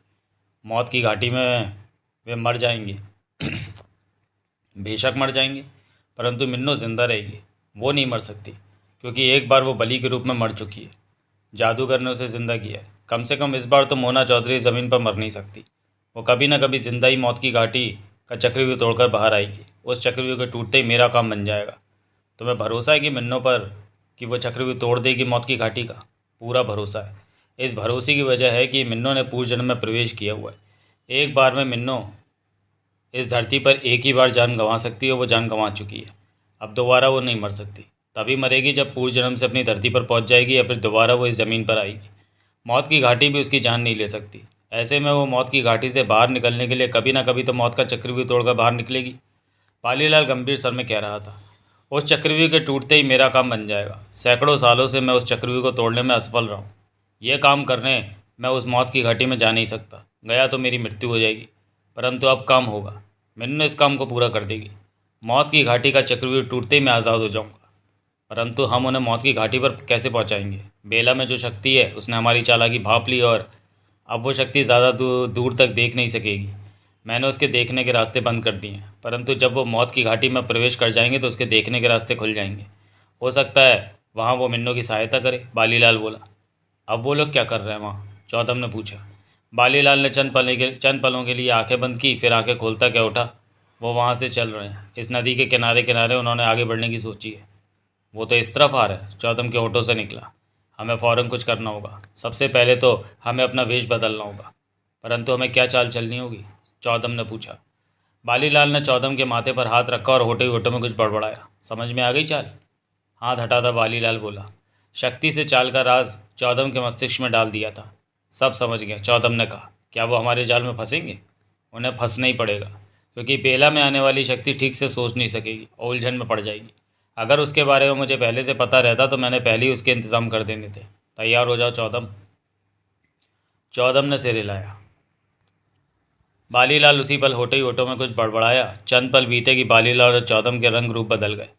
मौत की घाटी में वे मर जाएंगे, बेशक मर जाएंगे, परंतु मिन्नो जिंदा रहेगी। वो नहीं मर सकती, क्योंकि एक बार वो बलि के रूप में मर चुकी है। जादूगर ने उसे ज़िंदा किया है। कम से कम इस बार तो मोना चौधरी ज़मीन पर मर नहीं सकती। वो कभी ना कभी जिंदा ही मौत की घाटी का चक्रव्यूह तोड़कर बाहर आएगी। उस चक्रव्यूह के टूटते ही मेरा काम बन जाएगा। तुम्हें भरोसा है कि मिन्नो पर कि वो चक्रव्यूह तोड़ देगी मौत की घाटी का? पूरा भरोसा है। इस भरोसे की वजह है कि मिन्नो ने पूर्व जन्म में प्रवेश किया हुआ है। एक बार में मिन्नो इस धरती पर एक ही बार जान गंवा सकती है। वो जान गंवा चुकी है। अब दोबारा वो नहीं मर सकती। तभी मरेगी जब पूर्व जन्म से अपनी धरती पर पहुंच जाएगी, या फिर दोबारा वो इस ज़मीन पर आएगी। मौत की घाटी भी उसकी जान नहीं ले सकती। ऐसे में वो मौत की घाटी से बाहर निकलने के लिए कभी ना कभी तो मौत का चक्रव्यूह तोड़कर बाहर निकलेगी। पालीलाल गंभीर स्वर में कह रहा था। उस चक्रव्यूह के टूटते ही मेरा काम बन जाएगा। सैकड़ों सालों से मैं उस चक्रव्यूह को तोड़ने में असफल रहा हूँ। यह काम करने मैं उस मौत की घाटी में जा नहीं सकता। गया तो मेरी मृत्यु हो जाएगी, परंतु अब काम होगा। मिन्नो इस काम को पूरा कर देगी। मौत की घाटी का चक्रव्यूह टूटते ही मैं आज़ाद हो जाऊंगा। परंतु हम उन्हें मौत की घाटी पर कैसे पहुंचाएंगे? बेला में जो शक्ति है उसने हमारी चालाकी भांप ली, और अब वो शक्ति ज़्यादा दूर तक देख नहीं सकेगी। मैंने उसके देखने के रास्ते बंद कर दिए हैं, परंतु जब वो मौत की घाटी में प्रवेश कर जाएंगे तो उसके देखने के रास्ते खुल जाएंगे। हो सकता है वहाँ वो मिन्नो की सहायता करे। बालीलाल बोला। अब वो लोग क्या कर रहे हैं वहाँ? चौदम ने पूछा। बालीलाल ने चंद पलों के लिए आंखें बंद की, फिर आंखें खोलता क्या उठा। वो वहाँ से चल रहे हैं। इस नदी के किनारे किनारे उन्होंने आगे बढ़ने की सोची है। वो तो इस तरफ आ रहा है। चौदम के होठों से निकला। हमें फ़ौरन कुछ करना होगा। सबसे पहले तो हमें अपना वेश बदलना होगा। परंतु हमें क्या चाल चलनी होगी? चौदम ने पूछा। बालीलाल ने चौदम के माथे पर हाथ रखा और होठे होठों में कुछ बड़बड़ाया। समझ में आ गई चाल? हाथ हटाता बालीलाल बोला। शक्ति से चाल का राज चौदम के मस्तिष्क में डाल दिया था। सब समझ गया। चौदम ने कहा। क्या वो हमारे जाल में फंसेंगे? उन्हें फंसना ही पड़ेगा, क्योंकि बेला में आने वाली शक्ति ठीक से सोच नहीं सकेगी और उलझन में पड़ जाएगी। अगर उसके बारे में मुझे पहले से पता रहता तो मैंने पहले ही उसके इंतज़ाम कर देने थे। तैयार हो जाओ चौदम। चौदम ने सिर हिलाया। बालीलाल उसी पल होठे ही होठों में कुछ बड़बड़ाया। चंद पल बीते कि बालीलाल और चौदम के रंग रूप बदल गए।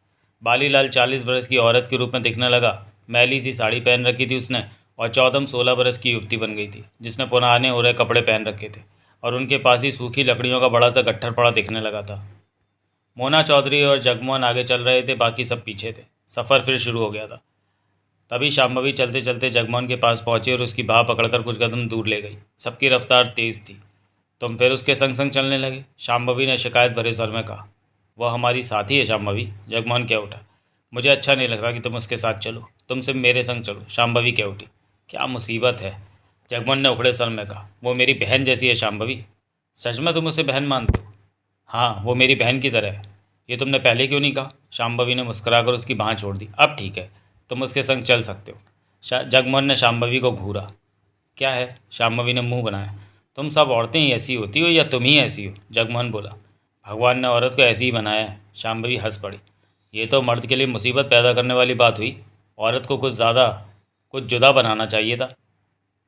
बालीलाल 40 बरस की औरत के रूप में दिखने लगा। मैली सी साड़ी पहन रखी थी उसने, और चौदम 16 बरस की युवती बन गई थी, जिसने पुराने हो रहे कपड़े पहन रखे थे, और उनके पास ही सूखी लकड़ियों का बड़ा सा गट्ठर पड़ा दिखने लगा था। मोना चौधरी और जगमोहन आगे चल रहे थे, बाकी सब पीछे थे। सफ़र फिर शुरू हो गया था। तभी शाम्भवी चलते चलते जगमोहन के पास पहुंची और उसकी बाह पकड़कर कुछ कदम दूर ले गई। सबकी रफ्तार तेज़ थी। तुम फिर उसके संग संग चलने लगे? शाम्भवी ने शिकायत भरे स्वर में कहा। वह हमारी साथी है शाम्भवी। जगमोहन कह उठा। मुझे अच्छा नहीं लगता कि तुम उसके साथ चलो। तुम सिर्फ मेरे संग चलो। शाम्भवी कह उठी। क्या मुसीबत है? जगमोहन ने उखड़े स्वर में कहा। वो मेरी बहन जैसी है शाम्भवी। सच में तुम उसे बहन मानते हो? हाँ, वो मेरी बहन की तरह है। ये तुमने पहले क्यों नहीं कहा? शाम्भवी ने मुस्कुराकर उसकी बाँह छोड़ दी। अब ठीक है, तुम उसके संग चल सकते हो। जगमोहन ने शाम्भवी को घूरा। क्या है? शाम्भवी ने मुंह बनाया। तुम सब औरतें ही ऐसी होती हो, या तुम ही ऐसी हो? जगमोहन बोला। भगवान ने औरत को ऐसी ही बनाया है। शाम्भवी हंस पड़ी। ये तो मर्द के लिए मुसीबत पैदा करने वाली बात हुई। औरत को कुछ जुदा बनाना चाहिए था।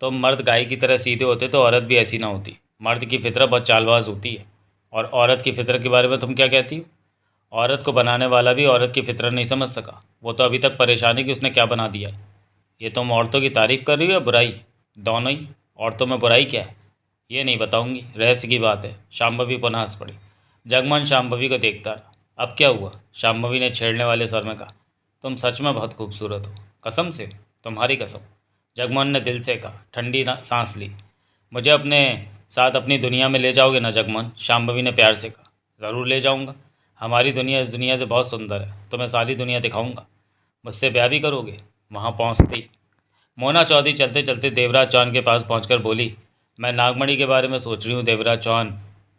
तुम मर्द गाय की तरह सीधे होते तो औरत भी ऐसी ना होती। मर्द की फितरत बहुत चालबाज होती है। और औरत की फितरत के बारे में तुम क्या कहती हो? औरत को बनाने वाला भी औरत की फितरत नहीं समझ सका। वो तो अभी तक परेशान है कि उसने क्या बना दिया है। ये तुम औरतों की तारीफ़ कर रही हो या बुराई? दोनों ही। औरतों में बुराई क्या है? ये नहीं बताऊंगी, रहस्य की बात है। शाम्भवी पुनः हंस पड़ी। जगमोहन शाम्भवी को देखता रहा। अब क्या हुआ? शाम्भवी ने छेड़ने वाले स्वर में कहा। तुम सच में बहुत खूबसूरत हो। कसम से? तुम्हारी कसम। जगमोहन ने दिल से कहा। ठंडी सांस ली। मुझे अपने साथ अपनी दुनिया में ले जाओगे ना जगमोहन? शाम्भवी ने प्यार से कहा। ज़रूर ले जाऊंगा। हमारी दुनिया इस दुनिया से बहुत सुंदर है। तुम्हें सारी दुनिया दिखाऊंगा। मुझसे ब्याह भी करोगे? वहाँ पहुँचते ही मोना चौधरी चलते चलते देवराज चौहान के पास पहुंचकर बोली। मैं नागमणि के बारे में सोच रही हूँ देवराज चौहान,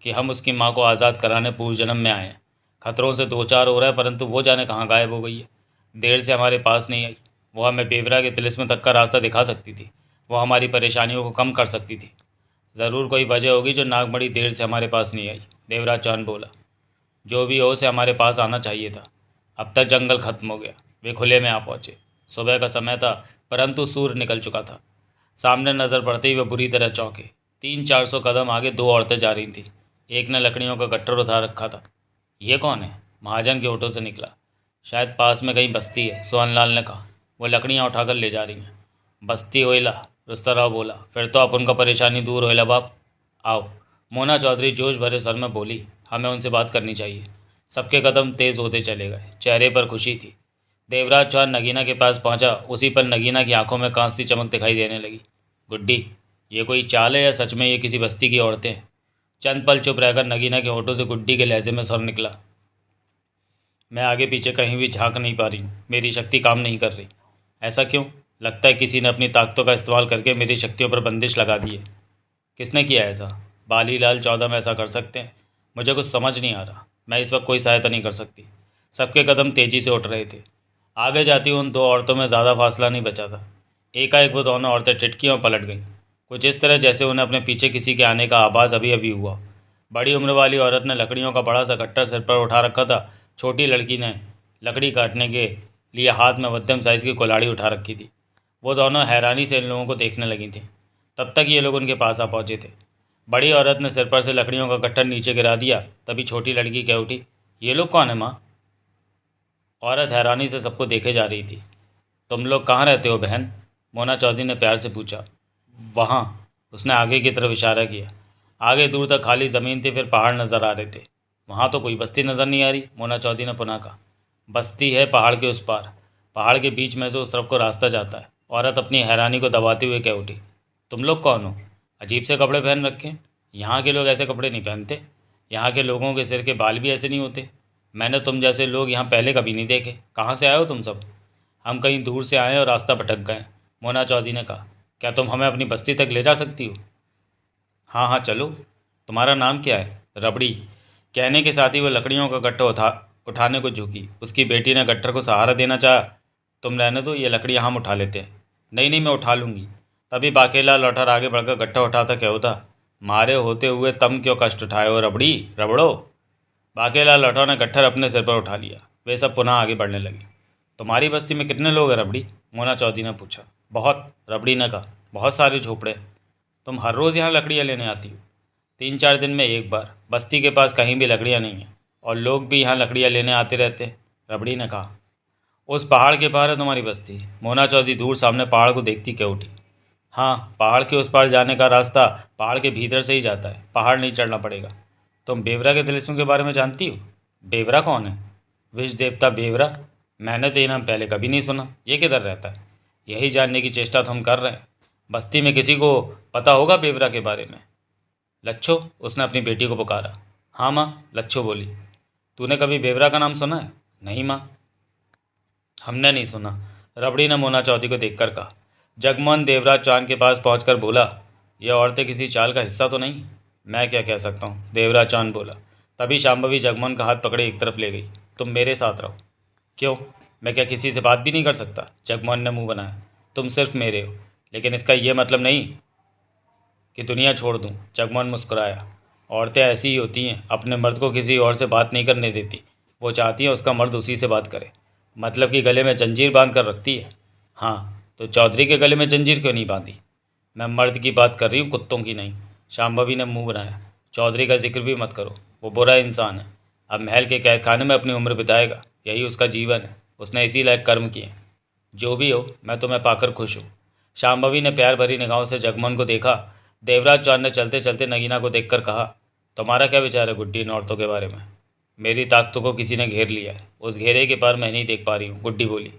कि हम उसकी माँ को आज़ाद कराने पूर्व जन्म में आए हैं। खतरों से दो चार हो रहा है, परंतु वो जाने कहाँ गायब हो गई है। देर से हमारे पास नहीं आई। वो हमें बेवरा के तिलिस्म तक का रास्ता दिखा सकती थी। वो हमारी परेशानियों को कम कर सकती थी। ज़रूर कोई वजह होगी जो नागमणि देर से हमारे पास नहीं आई, देवराज चौहान बोला। जो भी हो, उसे हमारे पास आना चाहिए था। अब तक जंगल खत्म हो गया। वे खुले में आ पहुँचे। सुबह का समय था, परंतु सूर्य निकल चुका था। सामने नज़र पड़ते ही वे बुरी तरह चौंके। 300-400 कदम आगे दो औरतें जा रही थीं। एक ने लकड़ियों का गट्ठर उठा रखा था। ये कौन है? महाजन के होठों से निकला। शायद पास में कहीं बस्ती है, सोहनलाल ने कहा। वो लकड़ियाँ उठाकर ले जा रही हैं। बस्ती होइला, रुस्तराव बोला। फिर तो आप उनका परेशानी दूर होइला बाप। आओ। मोना चौधरी जोश भरे स्वर में बोली। हमें उनसे बात करनी चाहिए। सबके कदम तेज़ होते चले गए। चेहरे पर खुशी थी। देवराज चौहान नगीना के पास पहुंचा। उसी पर नगीना की आंखों में कांस सी चमक दिखाई देने लगी। गुड्डी, ये कोई चाल है या सच में ये किसी बस्ती की औरतें हैं? चंद पल चुप रहकर नगीना के होठों से गुड्डी के लहजे में स्वर निकला। मैं आगे पीछे कहीं भी झांक नहीं पा रही हूँ। मेरी शक्ति काम नहीं कर रही। ऐसा क्यों? लगता है किसी ने अपनी ताकतों का इस्तेमाल करके मेरी शक्तियों पर बंदिश लगा दी है। किसने किया ऐसा? बालीलाल चौदह ऐसा कर सकते हैं? मुझे कुछ समझ नहीं आ रहा। मैं इस वक्त कोई सहायता नहीं कर सकती। सबके कदम तेज़ी से उठ रहे थे। आगे जाती उन दो औरतों में ज़्यादा फासला नहीं बचा था। एकाएक वो दोनों औरतें टिटकी और पलट गईं। कुछ इस तरह जैसे उन्हें अपने पीछे किसी के आने का आभास अभी अभी हुआ। बड़ी उम्र वाली औरत ने लकड़ियों का बड़ा सा गट्ठर सिर पर उठा रखा था। छोटी लड़की ने लकड़ी काटने के लिए हाथ में मध्यम साइज़ की कुल्हाड़ी उठा रखी थी। वो दोनों हैरानी से इन लोगों को देखने लगी थीं। तब तक ये लोग उनके पास आ पहुँचे थे। बड़ी औरत ने सिर पर से लकड़ियों का गट्ठर नीचे गिरा दिया। तभी छोटी लड़की कह उठी, ये लोग कौन है माँ? औरत हैरानी से सबको देखे जा रही थी। तुम लोग कहाँ रहते हो बहन? मोना चौधरी ने प्यार से पूछा। वहाँ। उसने आगे की तरफ इशारा किया। आगे दूर तक खाली ज़मीन थी, फिर पहाड़ नज़र आ रहे थे। वहाँ तो कोई बस्ती नज़र नहीं आ रही, मोना चौधरी ने पुनः कहा। बस्ती है पहाड़ के उस पार। पहाड़ के बीच में से उस तरफ को रास्ता जाता है। औरत अपनी हैरानी को दबाते हुए कह उठी। तुम लोग कौन हो? अजीब से कपड़े पहन रखे। यहाँ के लोग ऐसे कपड़े नहीं पहनते। यहाँ के लोगों के सिर के बाल भी ऐसे नहीं होते। मैंने तुम जैसे लोग यहाँ पहले कभी नहीं देखे। कहाँ से आए हो तुम सब? हम कहीं दूर से आए और रास्ता भटक गए, मोना चौधरी ने कहा। क्या तुम हमें अपनी बस्ती तक ले जा सकती हो? हाँ हाँ चलो। तुम्हारा नाम क्या है? रबड़ी। कहने के साथ ही वो लकड़ियों का गट्ठर उठाने को झुकी। उसकी बेटी ने गट्ठर को सहारा देना चाहा। तुम रहने दो, ये लकड़ियाँ हम उठा लेते हैं। नहीं नहीं, मैं उठा लूँगी। तभी बाकेला लौटर आगे बढ़कर गट्ठा उठाता क्या होता। मारे होते हुए तुम क्यों कष्ट उठाए हो रबड़ी, रबड़ो। बाकेलाल लौटा ने गट्ठर अपने सिर पर उठा लिया। वे सब पुनः आगे बढ़ने लगे। तुम्हारी बस्ती में कितने लोग हैं रबड़ी? मोना चौधरी ने पूछा। बहुत, रबड़ी ने कहा। बहुत सारे झोपड़े। तुम हर रोज़ यहाँ लकड़ियाँ लेने आती हो? 3-4 दिन में एक बार। बस्ती के पास कहीं भी लकड़ियाँ नहीं हैं और लोग भी यहाँ लकड़ियाँ लेने आते रहते हैं, रबड़ी ने कहा। उस पहाड़ के पार है तुम्हारी बस्ती? मोना चौधरी दूर सामने पहाड़ को देखती कह उठी। हाँ, पहाड़ के उस पार जाने का रास्ता पहाड़ के भीतर से ही जाता है। पहाड़ नहीं चढ़ना पड़ेगा। तुम बेवरा के तिलिस्म के बारे में जानती हो? बेवरा कौन है? विष देवता बेवरा? मैंने तो ये नाम पहले कभी नहीं सुना। ये किधर रहता है? यही जानने की चेष्टा तो हम कर रहे हैं। बस्ती में किसी को पता होगा बेवरा के बारे में? लच्छो, उसने अपनी बेटी को पुकारा। हाँ माँ, लच्छो बोली। तूने कभी बेवरा का नाम सुना है? नहीं माँ, हमने नहीं सुना, रबड़ी ने मोना चौधरी को देखकर कहा। जगमोहन देवराज चौहान के पास पहुंचकर बोला, यह औरतें किसी चाल का हिस्सा तो नहीं? मैं क्या कह सकता हूँ, देवराज चौहान बोला। तभी शांभवी जगमोहन का हाथ पकड़े एक तरफ ले गई। तुम मेरे साथ रहो। क्यों? मैं क्या किसी से बात भी नहीं कर सकता? जगमोहन ने मुंह बनाया। तुम सिर्फ मेरे हो, लेकिन इसका यह मतलब नहीं कि दुनिया छोड़ दूँ। जगमोहन मुस्कुराया। औरतें ऐसी ही होती हैं, अपने मर्द को किसी और से बात नहीं करने देती। वो चाहती हैं उसका मर्द उसी से बात करे। मतलब कि गले में जंजीर बांध कर रखती है। हाँ, तो चौधरी के गले में जंजीर क्यों नहीं बांधी? मैं मर्द की बात कर रही हूँ, कुत्तों की नहीं। शांभवी ने मुंह बनाया। चौधरी का जिक्र भी मत करो, वो बुरा इंसान है। अब महल के कैद खाने में अपनी उम्र बिताएगा, यही उसका जीवन है। उसने इसी लायक कर्म किए। जो भी हो, मैं तुम्हें पाकर खुश हूँ। शांभवी ने प्यार भरी निगाहों से जगमोहन को देखा। देवराज चौहान ने चलते चलते नगीना को देखकर कहा, तुम्हारा क्या विचार है गुड्डी इन औरतों के बारे में? मेरी ताकतों को किसी ने घेर लिया है। उस घेरे के पार मैं नहीं देख पा रही हूँ, गुड्डी बोली।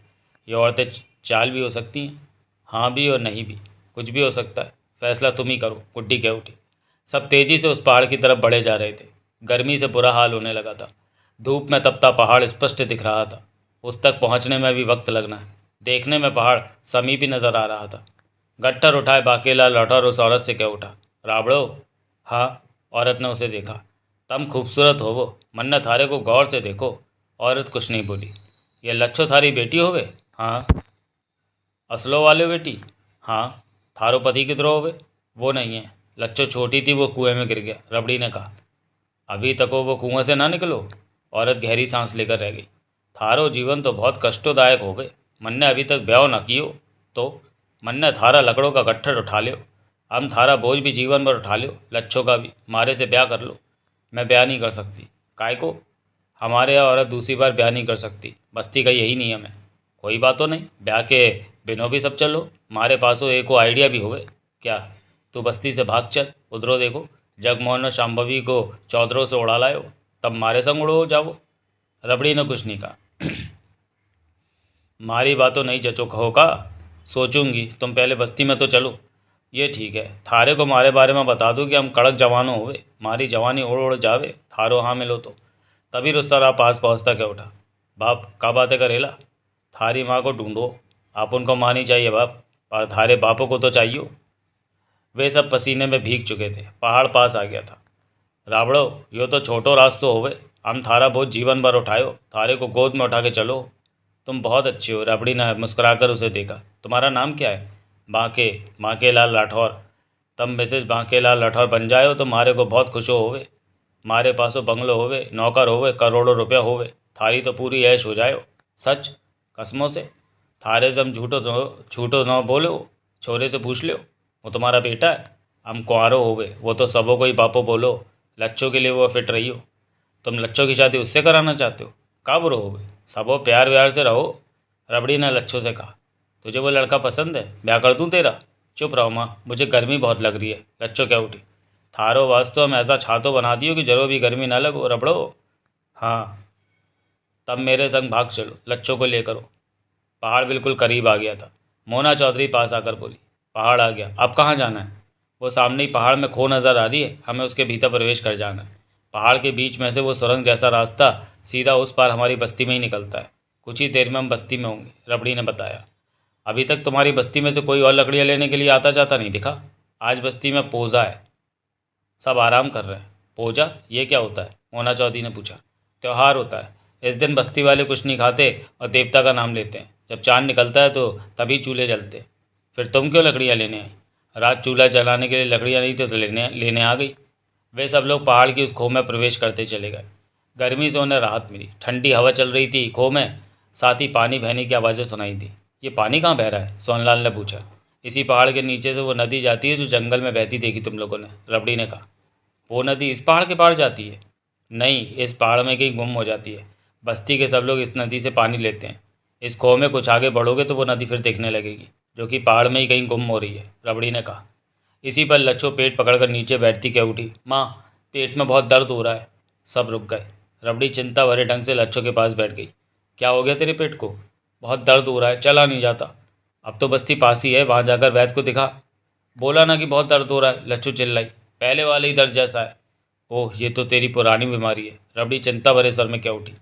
ये औरतें चाल भी हो सकती हैं। हाँ भी और नहीं भी, कुछ भी हो सकता है। फैसला तुम ही करो, गुड्डी कह उठी। सब तेज़ी से उस पहाड़ की तरफ बढ़े जा रहे थे। गर्मी से बुरा हाल होने लगा था। धूप में तपता पहाड़ स्पष्ट दिख रहा था। उस तक पहुँचने में भी वक्त लगना है। देखने में पहाड़ समीप ही नज़र आ रहा था। गट्ठर उठाए बाकेला लौटा और उस औरत से कह उठा, राबड़ो। हाँ, औरत ने उसे देखा। तम खूबसूरत हो वो, मन्नत हारे को गौर से देखो। औरत कुछ नहीं बोली। ये लच्छो थारी बेटी होवे? हाँ। असलो वाले बेटी? हाँ। थारो पति किधरो होवे? वो नहीं है। लच्छो छोटी थी, वो कुएं में गिर गया, रबड़ी ने कहा। अभी तक वो कुएं से ना निकलो? औरत गहरी सांस लेकर रह गई। थारो जीवन तो बहुत कष्टोदायक हो गए। मन ने अभी तक ब्याह न कियो तो मन ने थारा लकड़ों का गट्ठर उठा लियो। हम थारा बोझ भी जीवन भर उठा लियो, लच्छो का भी। मारे से ब्याह कर लो। मैं ब्याह नहीं कर सकती। काय को? हमारे यहाँ औरत दूसरी बार ब्याह नहीं कर सकती, बस्ती का यही नियम है। कोई बात तो नहीं, ब्याह के बिनो भी सब चलो। मारे पासो एको आइडिया भी होवे क्या? तू बस्ती से भाग चल, उधरो देखो जगमोहन और शाम्भवी को चौधरों से उड़ा लायो, तब मारे संग उड़ो जाओ। रबड़ी ने कुछ नहीं कहा। मारी बातों नहीं जचो कहो का? सोचूंगी, तुम पहले बस्ती में तो चलो। ये ठीक है, थारे को मारे बारे में बता दूं कि हम कड़क जवानों होवे, मारी जवानी उड़ उड़ जावे, थारो हाँ मिलो तो। तभी रुस्तरा पास पहुँचता क्या उठा। बाप का बातें करेला? थारी माँ को ढूंढो। आप उनको माँ नहीं चाहिए बाप, पर थारे बापों को तो चाहिए। वे सब पसीने में भीग चुके थे। पहाड़ पास आ गया था। रावड़ो, यो तो छोटो रास्तो होवे, हम थारा बहुत जीवन भर उठायो, थारे को गोद में उठा के चलो। तुम बहुत अच्छी हो। रबड़ी ने मुस्कुराकर उसे देखा। तुम्हारा नाम क्या है? बांके, बांके लाल राठौर। तब मिसेज बांके लाल राठौर बन जाओ तो मारे को बहुत खुश होवे। मारे पासो बंगलो होवे, नौकर होवे, करोड़ों रुपया होवे, थारी तो पूरी ऐश हो जायो। सच? कसमों से? थारे से हम झूठो न बोलो। छोरे से पूछ लो, वो तुम्हारा बेटा है? हम कुंवारो होवे, वो तो सबों को ही बापो बोलो। लच्छों के लिए वो फिट रही हो। तुम लच्छों की शादी उससे कराना चाहते हो? कब रहोगे? सबो प्यार व्यार से रहो। रबड़ी ने लच्छों से कहा। तुझे वो लड़का पसंद है? ब्याह कर दूं तेरा? चुप रहो माँ, मुझे गर्मी बहुत लग रही है। लच्छो क्या उठी। थारो वास्तव में ऐसा छातो बना दियो कि जरो भी गर्मी ना लगो रबड़ो। हाँ। तब मेरे संग भाग चलो, लच्छों को लेकर हो। पहाड़ बिल्कुल करीब आ गया था। मोना चौधरी पास आकर बोली। पहाड़ आ गया, अब कहाँ जाना है? वो सामने ही पहाड़ में खो नज़र आ रही है, हमें उसके भीतर प्रवेश कर जाना है। पहाड़ के बीच में से वो सुरंग जैसा रास्ता सीधा उस पार हमारी बस्ती में ही निकलता है। कुछ ही देर में हम बस्ती में होंगे, रबड़ी ने बताया। अभी तक तुम्हारी बस्ती में से कोई और लकड़ियाँ लेने के लिए आता जाता नहीं दिखा। आज बस्ती में पूजा है, सब आराम कर रहे हैं। पूजा? ये क्या होता है? मोना चौधरी ने पूछा। त्यौहार होता है। इस दिन बस्ती वाले कुछ नहीं खाते और देवता का नाम लेते हैं। जब चांद निकलता है तो तभी चूल्हे जलते। फिर तुम क्यों लकड़ियाँ लेने आई? रात चूल्हा जलाने के लिए लकड़ियाँ नहीं थी तो लेने लेने आ गई। वे सब लोग पहाड़ की उस खो में प्रवेश करते चले गए। गर्मी से उन्हें राहत मिली। ठंडी हवा चल रही थी खो में, साथ ही पानी बहने की आवाज़ें सुनाई दी। ये पानी कहाँ बह रहा है? सोनलाल ने पूछा। इसी पहाड़ के नीचे से वो नदी जाती है जो जंगल में बहती देखी तुम लोगों ने, रबड़ी ने कहा। वो नदी इस पहाड़ के पार जाती है? नहीं, इस पहाड़ में कहीं गुम हो जाती है। बस्ती के सब लोग इस नदी से पानी लेते हैं। इस खो में कुछ आगे बढ़ोगे तो वो नदी फिर देखने लगेगी, जो कि पहाड़ में ही कहीं गुम हो रही है, रबड़ी ने कहा। इसी पर लच्छो पेट पकड़कर नीचे बैठती क्या उठी। माँ, पेट में बहुत दर्द हो रहा है। सब रुक गए। रबड़ी चिंता भरे ढंग से लच्छो के पास बैठ गई। क्या हो गया तेरे पेट को? बहुत दर्द हो रहा है, चला नहीं जाता। अब तो बस्ती पास ही है, वहाँ जाकर वैद्य को दिखा। बोला ना कि बहुत दर्द हो रहा है, लच्छो चिल्लाई। पहले वाले ही दर्द जैसा है। ओह, ये तो तेरी पुरानी बीमारी है, रबड़ी चिंता भरे सर में क्या उठी।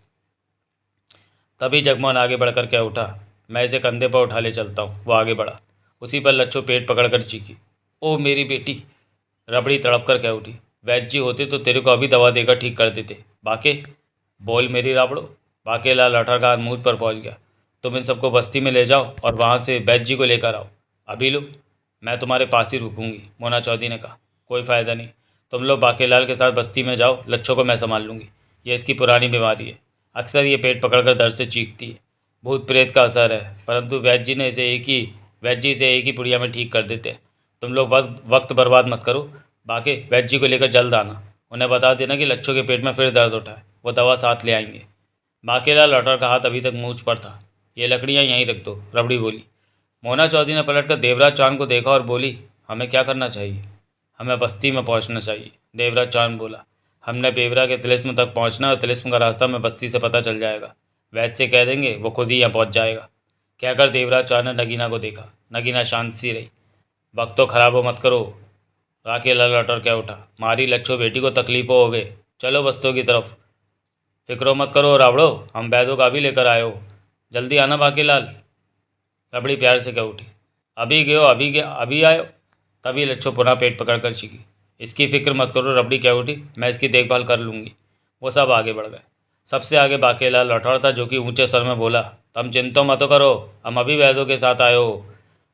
तभी जगमोहन आगे बढ़कर क्या उठा। मैं इसे कंधे पर उठा ले चलता हूँ। वो आगे बढ़ा। उसी पर लच्छो पेट पकड़कर चीखी। ओह मेरी बेटी। रबड़ी तड़प कर क्या उठी। वैद्य जी होते तो तेरे को अभी दवा देकर ठीक कर देते। बाके, बोल मेरी राबड़ो। बाके लाल राठौर का हाथ मुझ पर पहुँच गया। तुम इन सबको बस्ती में ले जाओ और वहाँ से वैद्य जी को लेकर आओ। अभी लो, मैं तुम्हारे पास ही रुकूंगी, मोना चौधरी ने कहा। कोई फ़ायदा नहीं, तुम लोग बाकेलाल के साथ बस्ती में जाओ, लच्छो को मैं संभाल लूँगी। ये इसकी पुरानी बीमारी है, अक्सर ये पेट पकड़कर दर्द से चीखती है। भूत प्रेत का असर है, परंतु वैद्य जी इसे एक ही पुड़िया में ठीक कर देते हैं। तुम लोग वक्त बर्बाद मत करो। बाकी वैद्य जी को लेकर जल्द आना। उन्हें बता देना कि लच्छो के पेट में फिर दर्द उठा है, वो दवा साथ ले आएंगे। बाकेलाल राठौर का हाथ अभी तक मूंछ पर था। ये लकड़ियाँ यहीं रख दो, रबड़ी बोली। मोना चौधरी ने पलटकर देवराज चांद को देखा और बोली, हमें क्या करना चाहिए? हमें बस्ती में पहुंचना चाहिए, देवराज चांद बोला। हमने बेवरा के तिलिस्म तक पहुंचना है और तिलिस्म का रास्ता में बस्ती से पता चल जाएगा। वैद्य से कह देंगे, वो खुद ही यहाँ पहुंच जाएगा। कहकर देवराज चांद ने नगीना को देखा। नगीना शांत सी रही। वक्त तो खराब हो मत करो। राके लाल लौटर क्या उठा। मारी लच्छो बेटी को तकलीफों हो गए, चलो बस्तों की तरफ। फिक्रो मत करो रावड़ो, हम वैदों का भी लेकर आए हो। जल्दी आना बाकी लाल। रबड़ी प्यार से क्या उठी। अभी गयो, अभी गया, अभी आयो। तभी लच्छो पुनः पेट पकड़कर चीखी। इसकी फिक्र मत करो, रबड़ी क्या उठी, मैं इसकी देखभाल कर लूँगी। वो सब आगे बढ़ गए। सबसे आगे बाकेलाल राठौर था, जो कि ऊंचे स्वर में बोला, तुम चिंता मत करो, हम अभी वैदों के साथ आए हो।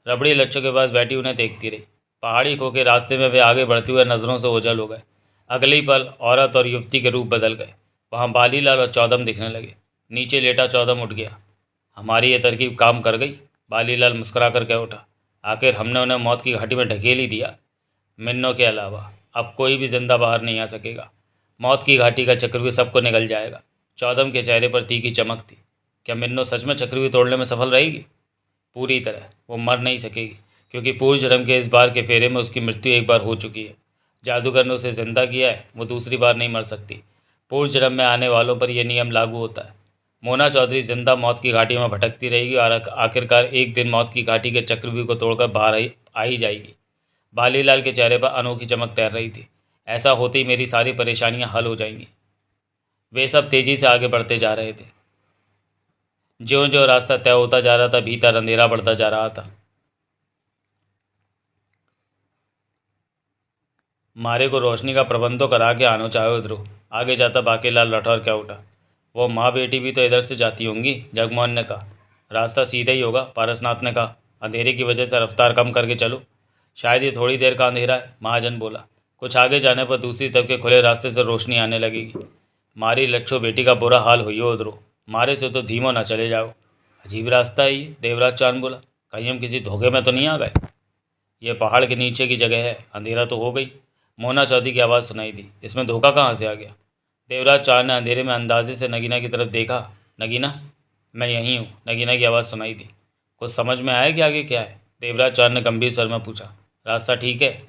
रबड़ी लच्छों के पास बैठी उन्हें देखती रही। पहाड़ी खो के रास्ते में वे आगे बढ़ते हुए नज़रों से ओझल हो गए। अगले ही पल औरत और युवती के रूप बदल गए। वहाँ बालीलाल और चौदम दिखने लगे। नीचे लेटा चौदम उठ गया। हमारी ये तरकीब काम कर गई, बालीलाल मुस्कुरा कर कह उठा। आखिर हमने उन्हें मौत की घाटी में ढकेल ही दिया। मिन्नो के अलावा अब कोई भी जिंदा बाहर नहीं आ सकेगा। मौत की घाटी का चक्रव्यूह सबको निगल जाएगा। चौदम के चेहरे पर तीखी चमक थी। क्या मिन्नो सच में चक्रव्यूह तोड़ने में सफल रहेगी? पूरी तरह। वो मर नहीं सकेगी, क्योंकि पूर्व जन्म के इस बार के फेरे में उसकी मृत्यु एक बार हो चुकी है। जादूगर ने उसे जिंदा किया है, वो दूसरी बार नहीं मर सकती। पूर्व जन्म में आने वालों पर यह नियम लागू होता है। मोना चौधरी जिंदा मौत की घाटी में भटकती रहेगी और आखिरकार एक दिन मौत की घाटी के चक्रव्यूह को तोड़कर बाहर आ ही जाएगी। बालीलाल के चेहरे पर अनोखी चमक तैर रही थी। ऐसा होते ही मेरी सारी परेशानियां हल हो जाएंगी। वे सब तेजी से आगे बढ़ते जा रहे थे। ज्यों ज्यों रास्ता तय होता जा रहा था, भीतर अंधेरा बढ़ता जा रहा था। मारे को रोशनी का प्रबंध तो करा के आनो चाहे ध्रुव, आगे जाता बाकेलाल राठौर क्या उठा। वो माँ बेटी भी तो इधर से जाती होंगी, जगमोहन ने कहा। रास्ता सीधा ही होगा, पारसनाथ ने कहा। अंधेरे की वजह से रफ्तार कम करके चलो, शायद ये थोड़ी देर का अंधेरा है, महाजन बोला। कुछ आगे जाने पर दूसरी तरफ के खुले रास्ते से रोशनी आने लगेगी। मारी लच्छो बेटी का बुरा हाल हुई हो उधरो, मारे से तो धीमो ना चले जाओ। अजीब रास्ता है ये, देवराज चांद बोला। कहीं हम किसी धोखे में तो नहीं आ गए? ये पहाड़ के नीचे की जगह है, अंधेरा तो हो गई। मोना चौधरी की आवाज़ सुनाई दी। इसमें धोखा कहाँ से आ गया? देवराज चांद ने अंधेरे में अंदाजे से नगीना की तरफ देखा। नगीना, मैं यहीं हूँ, नगीना की आवाज़ सुनाई दी। कुछ समझ में आया कि आगे क्या है? देवराज चांद ने गंभीर स्वर में पूछा। रास्ता ठीक है?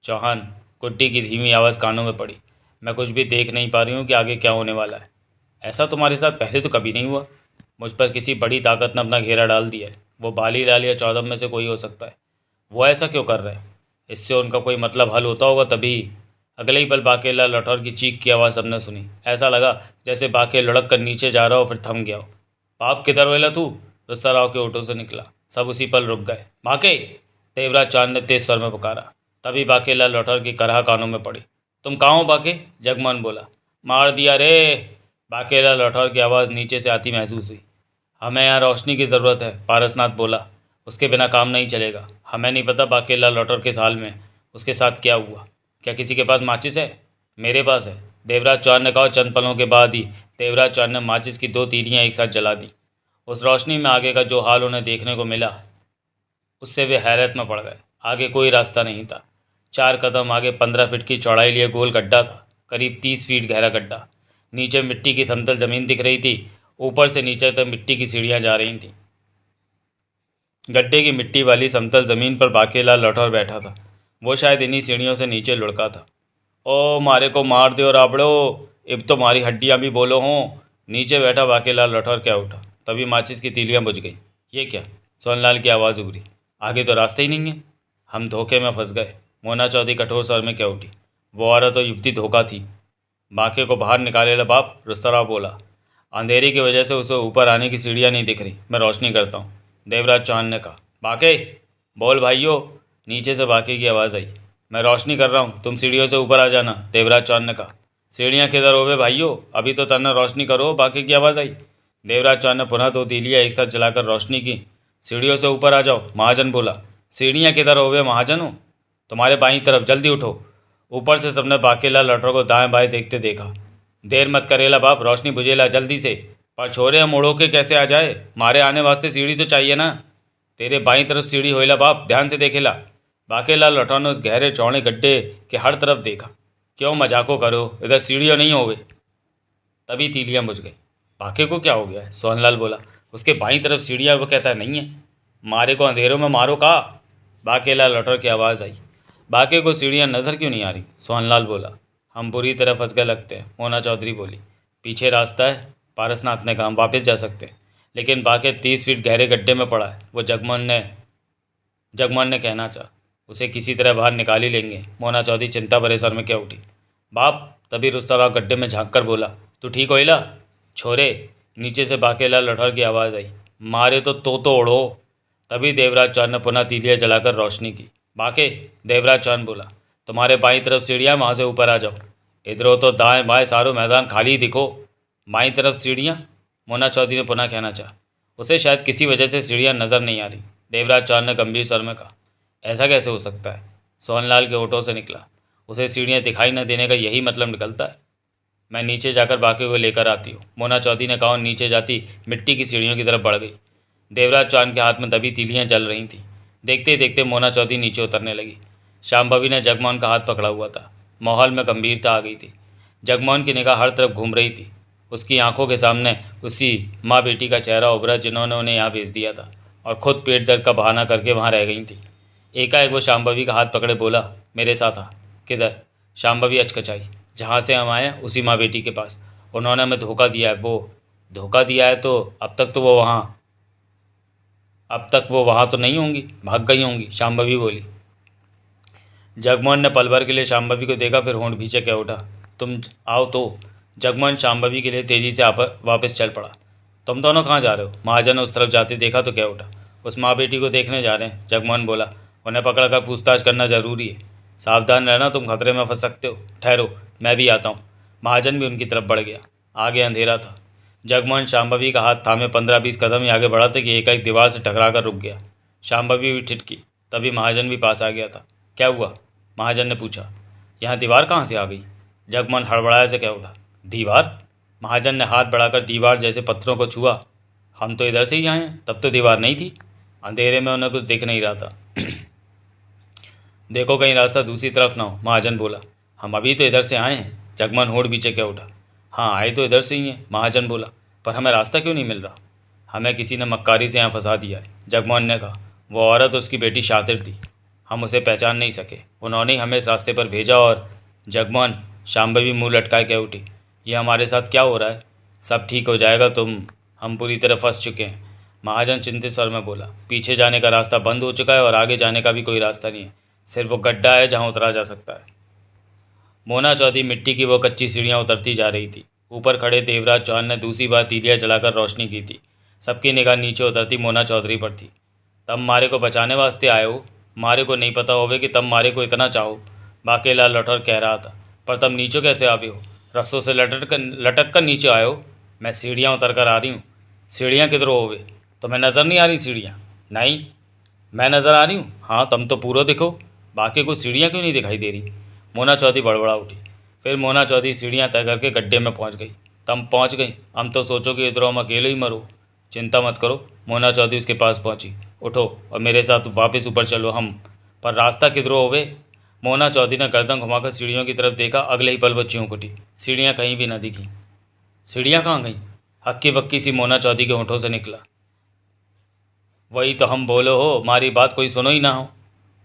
चौहान, गुड्डी की धीमी आवाज़ कानों में पड़ी। मैं कुछ भी देख नहीं पा रही हूँ कि आगे क्या होने वाला है। ऐसा तुम्हारे साथ पहले तो कभी नहीं हुआ। मुझ पर किसी बड़ी ताकत ने अपना घेरा डाल दिया है। वो बालीलाल या चौदम में से कोई हो सकता है। वो ऐसा क्यों कर रहे हैं? इससे उनका कोई मतलब हल होता होगा तभी। अगले ही पल बाकेलाल राठौर की चीख की आवाज़ सबने सुनी। ऐसा लगा जैसे बाके लुढ़क कर नीचे जा रहा हो, फिर थम गया हो। बाप किधर वेला तू? रुस्ता राव के ऑटो से निकला। सब उसी पल रुक गए। बाके, देवराज चांद ने तेज स्वर में पुकारा। तभी बाकेलाल राठौर की कराह कानों में पड़ी। तुम कहाँ हो बाके? जगमोहन बोला। मार दिया रे, बाकेलाल राठौर की आवाज़ नीचे से आती महसूस हुई। हमें यहाँ रोशनी की ज़रूरत है, पारसनाथ बोला। उसके बिना काम नहीं चलेगा। हमें नहीं पता बाकेलाल राठौर किस हाल में, उसके साथ क्या हुआ। क्या किसी के पास माचिस है? मेरे पास है, देवराज चौहान ने कहा। चंद पलों के बाद ही देवराज चौहान ने माचिस की 2 तीलियाँ एक साथ जला दी। उस रोशनी में आगे का जो हाल उन्हें देखने को मिला, उससे वे हैरत में पड़ गए। आगे कोई रास्ता नहीं था। 4 कदम आगे 15 फीट की चौड़ाई लिए गोल गड्ढा था, करीब 30 फीट गहरा गड्ढा। नीचे मिट्टी की समतल ज़मीन दिख रही थी। ऊपर से नीचे तक मिट्टी की सीढ़ियाँ जा रही थीं। गड्ढे की मिट्टी वाली समतल ज़मीन पर बाकेलाल राठौर बैठा था। वो शायद इन्हीं सीढ़ियों से नीचे लुढ़का था। ओ मारे को मार दो राबड़ो, अब तो मारी हड्डियाँ भी बोलो हों। नीचे बैठा बाकेलाल राठौर क्या उठा। तभी माचिस की तीलियाँ बुझ गई। ये क्या? सोनलाल की आवाज़ उभरी। आगे तो रास्ते ही नहीं है। हम धोखे में फंस गए, मोना चौधरी कठोर स्वर में क्या उठी। वो औरत तो युवती धोखा थी। बाके को बाहर निकाले ला बाप, रुस्तराव बोला। अंधेरी की वजह से उसे ऊपर आने की सीढ़ियाँ नहीं दिख रही, मैं रोशनी करता हूँ, देवराज चौहान ने कहा। बाके, बोल भाइयों, नीचे से बाके की आवाज़ आई। मैं रोशनी कर रहा हूँ, तुम सीढ़ियों से ऊपर आ जाना, देवराज चौहान ने कहा। सीढ़ियाँ किधर होवे भाइयों, अभी तो तन्ना रोशनी करो, बाके की आवाज़ आई। देवराज चौहान ने पुनः 2 तीलियाँ एक साथ जलाकर रोशनी की। सीढ़ियों से ऊपर आ जाओ, महाजन बोला। सीढ़ियाँ किधर होवे महाजन हो? तुम्हारे बाईं तरफ, जल्दी उठो। ऊपर से सबने बाकेलाल राठौर को दाएं बाएं देखते देखा। देर मत करेला बाप, रोशनी बुझेला जल्दी से। पर छोरे हम उड़ो के कैसे आ जाए? मारे आने वास्ते सीढ़ी तो चाहिए ना। तेरे बाईं तरफ सीढ़ी होइला बाप, ध्यान से देखेला। बाकेलाल राठौर ने उस गहरे चौड़े गड्ढे के हर तरफ देखा। क्यों मजाको करो, इधर सीढ़ियों नहीं होवे। तभी तीलियाँ बुझ गई। बाके को क्या हो गया है? सोहनलाल बोला। उसके बाईं तरफ सीढ़ियाँ, वो कहता है नहीं है। मारे को अंधेरों में मारो का? बाकेलाल राठौर की आवाज़ आई। बाके को सीढ़ियाँ नज़र क्यों नहीं आ रही? सोहनलाल बोला। हम बुरी तरह फंस गए लगते हैं, मोना चौधरी बोली। पीछे रास्ता है, पारसनाथ ने कहा। हम वापस जा सकते हैं, लेकिन बाके 30 फीट गहरे गड्ढे में पड़ा है। वो जगमोहन ने कहना चाहा। उसे किसी तरह बाहर निकाल ही लेंगे, मोना चौधरी चिंता भरे स्वर में क्या उठी। बाप, तभी रुस्तराव गड्ढे में झांक कर बोला। तू ठीक होइला छोरे? नीचे से बाकेलाल राठौर की आवाज़ आई। मारे तो उड़ो। तभी देवराज चौहान ने पुनः तीलियाँ जलाकर रोशनी की। बाके, देवराज चौहान बोला, तुम्हारे बाईं तरफ सीढ़ियाँ, वहाँ से ऊपर आ जाओ। इधरों तो दाएं बाएं सारो मैदान खाली ही दिखो। बाईं तरफ सीढ़ियाँ, मोना चौधरी ने पुनः कहना चाहा। उसे शायद किसी वजह से सीढ़ियाँ नज़र नहीं आ रही। देवराज चौहान ने गंभीर स्वर में कहा, ऐसा कैसे हो सकता है? सोहनलाल के होठों से निकला, उसे सीढ़ियाँ दिखाई न देने का यही मतलब निकलता है। मैं नीचे जाकर बाकी को लेकर आती हूँ, मोना चौधरी ने कहा और नीचे जाती मिट्टी की सीढ़ियों की तरफ बढ़ गई। देवराज चौहान के हाथ में दबी तीलियाँ जल रही थीं। देखते ही देखते मोना चौधरी नीचे उतरने लगी। शांभवी ने जगमोहन का हाथ पकड़ा हुआ था। माहौल में गंभीरता आ गई थी। जगमोहन की निगाह हर तरफ घूम रही थी। उसकी आंखों के सामने उसी माँ बेटी का चेहरा उभरा जिन्होंने उन्हें यहाँ भेज दिया था और खुद पेट दर्द का बहाना करके वहाँ रह गई थी। एकाएक वो शांभवी का हाथ पकड़े बोला, मेरे साथ आ। किधर? शांभवी अचकचाई। जहाँ से हम आए उसी माँ बेटी के पास। उन्होंने हमें धोखा दिया है। वो धोखा दिया है तो अब तक वो वहाँ तो नहीं होंगी, भाग गई होंगी, शांभवी बोली। जगमोहन ने पल भर के लिए शांभवी को देखा, फिर होंठ भींचे कह उठा, तुम आओ तो। जगमोहन शांभवी के लिए तेजी से वापस चल पड़ा। तुम दोनों कहाँ जा रहे हो? महाजन ने उस तरफ जाते देखा तो कह उठा, उस माँ बेटी को देखने जा रहे हैं। जगमोहन बोला, उन्हें पकड़ कर पूछताछ करना जरूरी है। सावधान रहना, तुम खतरे में फंस सकते हो। ठहरो, मैं भी आता हूँ। महाजन भी उनकी तरफ बढ़ गया। आगे अंधेरा था। जगमोहन शांभवी का हाथ थामे 15-20 कदम ही आगे बढ़ा था कि एकाएक दीवार से टकरा कर रुक गया। शांभवी भी ठिठकी। तभी महाजन भी पास आ गया था। क्या हुआ? महाजन ने पूछा। यहाँ दीवार कहाँ से आ गई? जगमोहन हड़बड़ाए से कह उठा, दीवार? महाजन ने हाथ बढ़ाकर दीवार जैसे पत्थरों को छुआ। हम तो इधर से ही आए हैं, तब तो दीवार नहीं थी। अंधेरे में उन्हें कुछ दिख नहीं रहा था। देखो कहीं रास्ता दूसरी तरफ ना हो, महाजन बोला। हम अभी तो इधर से आए हैं। जगमोहन होड़ पीछे कह उठा। हाँ, आए तो इधर से ही हैं, महाजन बोला, पर हमें रास्ता क्यों नहीं मिल रहा? हमें किसी ने मक्कारी से यहाँ फंसा दिया है, जगमोहन ने कहा। वो औरत उसकी बेटी शातिर थी। हम उसे पहचान नहीं सके। उन्होंने ही हमें इस रास्ते पर भेजा। और जगमोहन, शांभवी मुँह लटकाए कह उठी, ये हमारे साथ क्या हो रहा है? सब ठीक हो जाएगा, हम पूरी तरह फंस चुके हैं, महाजन चिंतित स्वर में बोला। पीछे जाने का रास्ता बंद हो चुका है और आगे जाने का भी कोई रास्ता नहीं है। सिर्फ वो गड्ढा है जहाँ उतरा जा सकता है। मोना चौधरी मिट्टी की वो कच्ची सीढ़ियाँ उतरती जा रही थी। ऊपर खड़े देवराज चौहान ने दूसरी बार तीलियाँ जलाकर रोशनी की थी। सबकी निगाह नीचे उतरती मोना चौधरी पर थी। तब मारे को बचाने वास्ते आए हो? मारे को नहीं पता होवे कि तब मारे को इतना चाहो, बाकेलाल लठौर कह रहा था। पर तब नीचे कैसे आवे हो? रस्सों से लटक कर नीचे आए हो? मैं सीढ़ियाँ उतर कर आ रही हूँ। सीढ़ियाँ किधर होवे? तुम्हें नज़र नहीं आ रही सीढ़ियाँ? नहीं, मैं नज़र आ रही हूँ। हाँ, तुम तो पूरा दिखो, बाकी को सीढ़ियाँ क्यों नहीं दिखाई दे रही? मोना चौधरी बड़बड़ा उठी। फिर मोना चौधरी सीढ़ियाँ तय करके गड्ढे में पहुँच गई। तुम पहुँच गई? हम तो सोचो कि इधर हम अकेले ही मरो। चिंता मत करो, मोना चौधरी उसके पास पहुँची। उठो और मेरे साथ वापस ऊपर चलो। हम पर रास्ता किधरों होवे? मोना चौधरी ने गर्दन घुमाकर सीढ़ियों की तरफ देखा। अगले ही पल वो चौंक उठी। सीढ़ियाँ कहीं भी न दिखी। सीढ़ियाँ कहाँ गईं? हक्की बक्की सी मोना चौधरी के होठों से निकला। वही तो हम बोलो हो, हमारी बात कोई सुनो ही ना हो।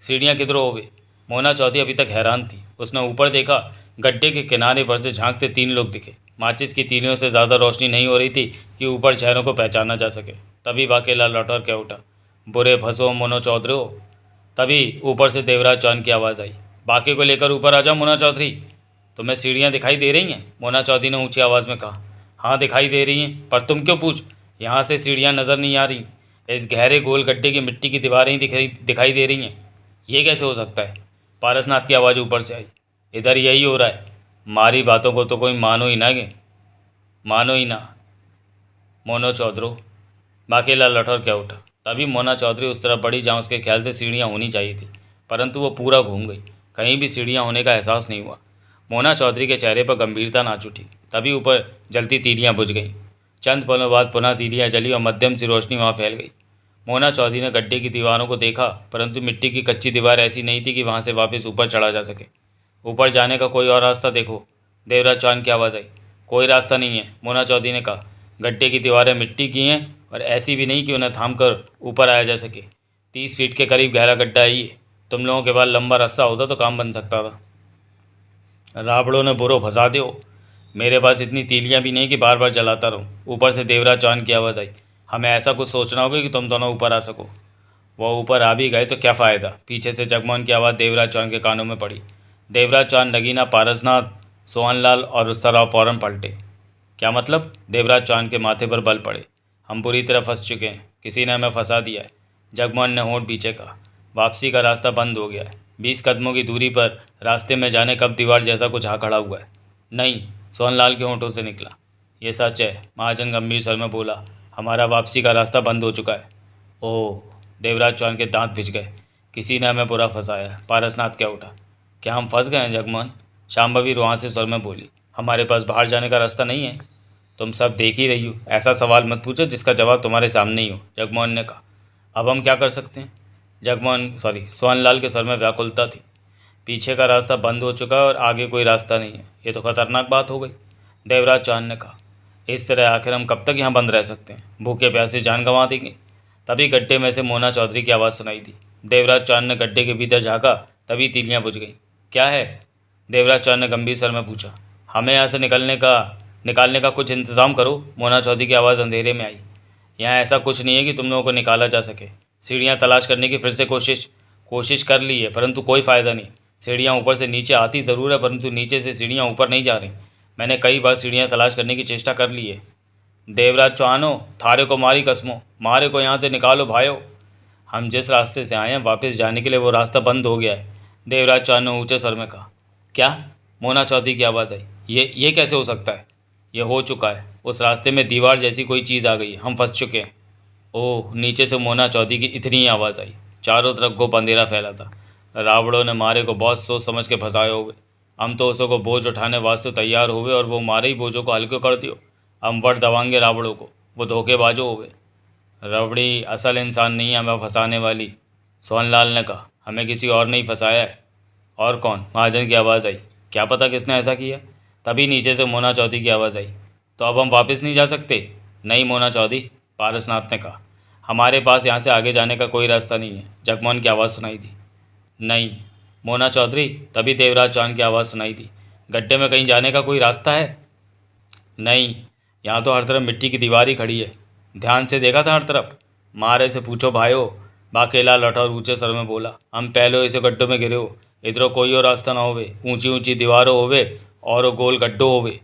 सीढ़ियाँ किधरों होवे? मोना चौधरी अभी तक हैरान थी। उसने ऊपर देखा। गड्ढे के किनारे पर से झांकते 3 लोग दिखे। माचिस की तीलियों से ज़्यादा रोशनी नहीं हो रही थी कि ऊपर चेहरों को पहचाना जा सके। तभी बाकेलाल लौटकर कह उठा, बुरे फंसो मोनो चौधरी हो। तभी ऊपर से देवराज चौहान की आवाज़ आई, बाकी को लेकर ऊपर आ जाओ मोना चौधरी। तुम्हें सीढ़ियाँ दिखाई दे रही हैं? मोना चौधरी ने ऊंची आवाज़ में कहा। हाँ, दिखाई दे रही हैं, पर तुम क्यों पूछ? यहाँ से सीढ़ियाँ नज़र नहीं आ रही। इस गहरे गोल गड्ढे की मिट्टी की दीवारें ही दिखाई दे रही हैं। ये कैसे हो सकता है? पारसनाथ की आवाज़ ऊपर से आई। इधर यही हो रहा है। हमारी बातों को तो कोई मानो ही ना मोनो चौधरो। बाकेलाल लठौर क्या उठा। तभी मोना चौधरी उस तरफ बढ़ी जहाँ उसके ख्याल से सीढ़ियाँ होनी चाहिए थी, परंतु वो पूरा घूम गई। कहीं भी सीढ़ियाँ होने का एहसास नहीं हुआ। मोना चौधरी के चेहरे पर गंभीरता नाच उठी। तभी ऊपर जलती तीलियाँ बुझ गईं। चंद पलों बाद पुनः तीलियाँ जली और मध्यम सी रोशनी वहाँ फैल गई। मोना चौधरी ने गड्ढे की दीवारों को देखा, परंतु मिट्टी की कच्ची दीवार ऐसी नहीं थी कि वहाँ से वापस ऊपर चढ़ा जा सके। ऊपर जाने का कोई और रास्ता देखो, देवराज चौहान की आवाज़ आई। कोई रास्ता नहीं है, मोना चौधरी ने कहा। गड्ढे की दीवारें मिट्टी की हैं और ऐसी भी नहीं कि उन्हें थाम कर ऊपर आया जा सके। 30 फीट के करीब गहरा गड्ढा है ये। तुम लोगों के पास लंबा रस्सा होता तो काम बन सकता था। राबड़ों ने बुरो फंसा दो। मेरे पास इतनी तीलियां भी नहीं कि बार बार जलाता रहूं। ऊपर से देवराज चौहान की आवाज़ आई। हमें ऐसा कुछ सोचना होगा कि तुम दोनों ऊपर आ सको। वह ऊपर आ भी गए तो क्या फ़ायदा? पीछे से जगमोहन की आवाज़ देवराज चौहान के कानों में पड़ी। देवराज चौहान, नगीना, पारसनाथ, सोहनलाल और रुस्तराव फौरन पलटे। क्या मतलब? देवराज चौहान के माथे पर बल पड़े। हम बुरी तरह फंस चुके हैं, किसी ने हमें फंसा दिया है। जगमोहन ने होंठ पीछे कहा। वापसी का रास्ता बंद हो गया है। 20 कदमों की दूरी पर रास्ते में जाने कब दीवार जैसा कुछ आ खड़ा हुआ है। नहीं, सोहनलाल के होंठों से निकला। ये सच है, महाजन गंभीर स्वर में बोला। हमारा वापसी का रास्ता बंद हो चुका है। ओह, देवराज चौहान के दांत भिज गए। किसी ने हमें बुरा फंसाया है। पारसनाथ क्या उठा। क्या हम फंस गए हैं जगमोहन? शांभवी रुआंसे स्वर में बोली। हमारे पास बाहर जाने का रास्ता नहीं है। तुम सब देख ही रही हो, ऐसा सवाल मत पूछो जिसका जवाब तुम्हारे सामने ही हो, जगमोहन ने कहा। अब हम क्या कर सकते हैं? सोहनलाल के स्वर में व्याकुलता थी। पीछे का रास्ता बंद हो चुका है और आगे कोई रास्ता नहीं है। ये तो खतरनाक बात हो गई, देवराज चौहान ने कहा। इस तरह आखिर हम कब तक यहाँ बंद रह सकते हैं? भूखे प्यासे जान गंवा देंगे। तभी गड्ढे में से मोना चौधरी की आवाज़ सुनाई दी। देवराज चौहान ने गड्ढे के भीतर झाँका, तभी तीलियाँ बुझ गईं। क्या है? देवराज चौहान ने गंभीर स्वर में पूछा। हमें यहाँ से निकालने का कुछ इंतज़ाम करो। मोना चौधरी की आवाज़ अंधेरे में आई। यहाँ ऐसा कुछ नहीं है कि तुम लोगों को निकाला जा सके। सीढ़ियाँ तलाश करने की फिर से कोशिश कर ली है, परंतु कोई फ़ायदा नहीं। सीढ़ियाँ ऊपर से नीचे आती ज़रूर है, परंतु नीचे से सीढ़ियाँ ऊपर नहीं जा रही। मैंने कई बार सीढ़ियाँ तलाश करने की चेष्टा कर ली है। देवराज चौहानो, थारे को मारी कसमों, मारे को यहाँ से निकालो भाइयों। हम जिस रास्ते से आए हैं वापस जाने के लिए वो रास्ता बंद हो गया है, देवराज चौहान ने ऊँचे स्वर में कहा। क्या? मोना चौधरी की आवाज़ आई। ये कैसे हो सकता है? ये हो चुका है। उस रास्ते में दीवार जैसी कोई चीज़ आ गई है। हम फंस चुके हैं। ओह, नीचे से मोना चौधरी की इतनी ही आवाज़ आई। चारों तरफ घुप अंधेरा फैला था। रावड़ों ने मारे को बहुत सोच समझ के फंसाए हुए। हम तो उसको बोझ उठाने वास्ते तैयार हुए और वो मारे ही बोझों को हल्के कर दियो। हम वर दबाएंगे रावड़ों को, वो धोखेबाजों हुए। रबड़ी असल इंसान नहीं है हमें फंसाने वाली, सोहनलाल ने कहा। हमें किसी और ने ही फंसाया है। और कौन? महाजन की आवाज़ आई। क्या पता किसने ऐसा किया। तभी नीचे से मोना चौधरी की आवाज़ आई। तो अब हम वापस नहीं जा सकते? नहीं मोना चौधरी, पारसनाथ ने कहा। हमारे पास यहाँ से आगे जाने का कोई रास्ता नहीं है, जगमोहन की आवाज़ सुनाई दी। नहीं मोना चौधरी, तभी देवराज चौहान की आवाज़ सुनाई दी। गड्ढे में कहीं जाने का कोई रास्ता है? नहीं, यहाँ तो हर तरफ मिट्टी की दीवार ही खड़ी है। ध्यान से देखा था हर तरफ? मारे से पूछो भाइयों, बाकेलाल लौटा और ऊँचे स्वर में बोला। हम पहले इसे गड्ढों में गिरे हो। इधरों कोई और रास्ता ना होवे, ऊंची ऊंची दीवारों होवे और वो गोल गड्ढों होवे।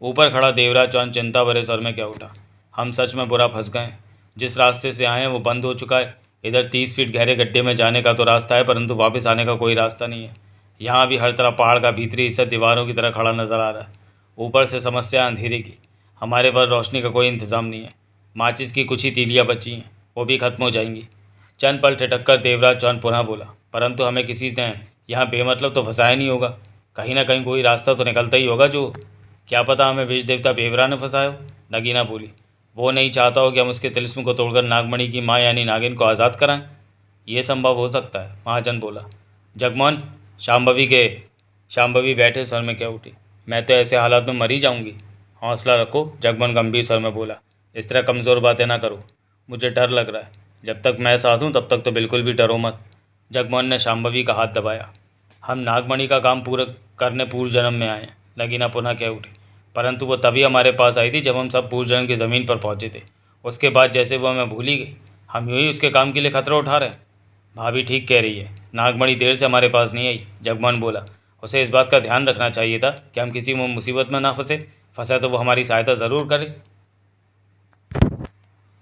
ऊपर खड़ा देवराज चौहान चिंता भरे स्वर में क्या उठा। हम सच में बुरा फंस गए। जिस रास्ते से आए हैं वो बंद हो चुका है। इधर 30 फीट गहरे गड्ढे में जाने का तो रास्ता है, परंतु वापस आने का कोई रास्ता नहीं है। यहाँ भी हर तरफ पहाड़ का भीतरी हिस्सा दीवारों की तरह खड़ा नजर आ रहा है। ऊपर से समस्या अंधेरे की। हमारे पास रोशनी का कोई इंतज़ाम नहीं है। माचिस की कुछ ही तीलियाँ बची हैं, वो भी खत्म हो जाएंगी। चंद पल ठिठक कर देवराज चौहान पुनः बोला। परंतु हमें किसी ने यहाँ बेमतलब तो फंसाया नहीं होगा। कहीं ना कहीं कोई रास्ता तो निकलता ही होगा। जो क्या पता हमें विष देवता बेवरा ने फंसाया हो, नगीना बोली। वो नहीं चाहता हो कि हम उसके तिलिस्म को तोड़कर नागमणि की माँ यानी नागिन को आज़ाद कराएं। ये संभव हो सकता है, महाजन बोला। जगमोहन, शांभवी बैठे स्वर में क्या उठी। मैं तो ऐसे हालात में मरी जाऊंगी। हौसला रखो, जगमोहन गंभीर स्वर में बोला। इस तरह कमज़ोर बातें ना करो, मुझे डर लग रहा है। जब तक मैं साथ हूँ तब तक तो बिल्कुल भी डरो मत। जगमोहन ने शांभवी का हाथ दबाया। हम नागमणि का काम पूरा करने पूर्व जन्म में आए हैं, नगीना पुनः कह उठी। परंतु वो तभी हमारे पास आई थी जब हम सब पूर्व जन्म की ज़मीन पर पहुँचे थे। उसके बाद जैसे वो हमें भूल ही गई। हम यूँ ही उसके काम के लिए खतरा उठा रहे हैं। भाभी ठीक कह रही है, नागमणि देर से हमारे पास नहीं आई, जगमोहन बोला। उसे इस बात का ध्यान रखना चाहिए था कि हम किसी मुसीबत में ना फंसे तो वो हमारी सहायता ज़रूर करे।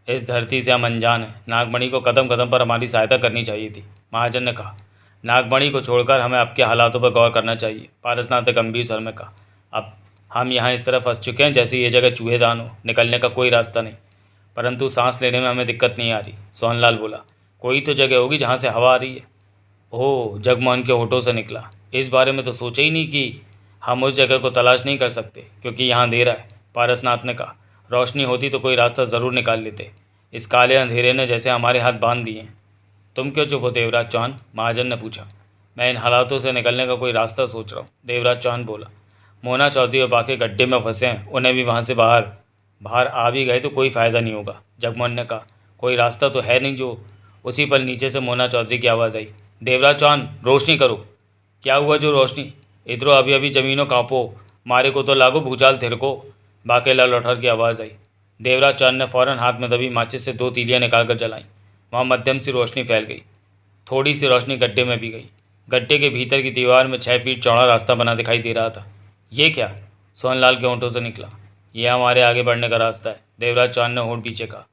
इस धरती से हम अनजान हैं। नागमणि को कदम कदम पर हमारी सहायता करनी चाहिए थी, महाजन ने कहा। नागमणि को छोड़कर हमें आपके हालातों पर गौर करना चाहिए, पारसनाथ ने गंभीर स्वर में कहा। अब हम यहाँ इस तरह फंस चुके हैं जैसे ये जगह चूहेदान हो, निकलने का कोई रास्ता नहीं। परंतु सांस लेने में हमें दिक्कत नहीं आ रही, सोहनलाल बोला। कोई तो जगह होगी जहाँ से हवा आ रही है। ओह, जगमोहन के होठों से निकला। इस बारे में तो सोचा ही नहीं कि हम उस जगह को तलाश नहीं कर सकते क्योंकि यहाँ अंधेरा है, पारसनाथ ने कहा। रोशनी होती तो कोई रास्ता ज़रूर निकाल लेते। इस काले अंधेरे ने जैसे हमारे हाथ बांध दिए। तुम क्यों चुप हो देवराज चौहान, महाजन ने पूछा। मैं इन हालातों से निकलने का कोई रास्ता सोच रहा हूँ, देवराज चौहान बोला। मोना चौधरी और बाकी गड्ढे में फंसे हैं, उन्हें भी वहाँ से बाहर आ भी गए तो कोई फ़ायदा नहीं होगा, जगमोहन ने कहा। कोई रास्ता तो है नहीं। जो उसी पल नीचे से मोना चौधरी की आवाज़ आई। देवराज चौहान, रोशनी करो। क्या हुआ जो रोशनी? इधरों अभी अभी ज़मीनों कांपो, मारे को तो लागो भूचाल थिरको, बाकेला लौठर की आवाज़ आई। देवराज चौहान ने फ़ौरन हाथ में दबी माचिस से 2 तीलियाँ निकालकर जलाईं। वहाँ मध्यम सी रोशनी फैल गई। थोड़ी सी रोशनी गड्ढे में भी गई। गड्ढे के भीतर की दीवार में 6 फीट चौड़ा रास्ता बना दिखाई दे रहा था। ये क्या? सोहनलाल के होंठों से निकला। यह हमारे आगे बढ़ने का रास्ता है, देवराज चौहान ने होंठ पीछे कहा।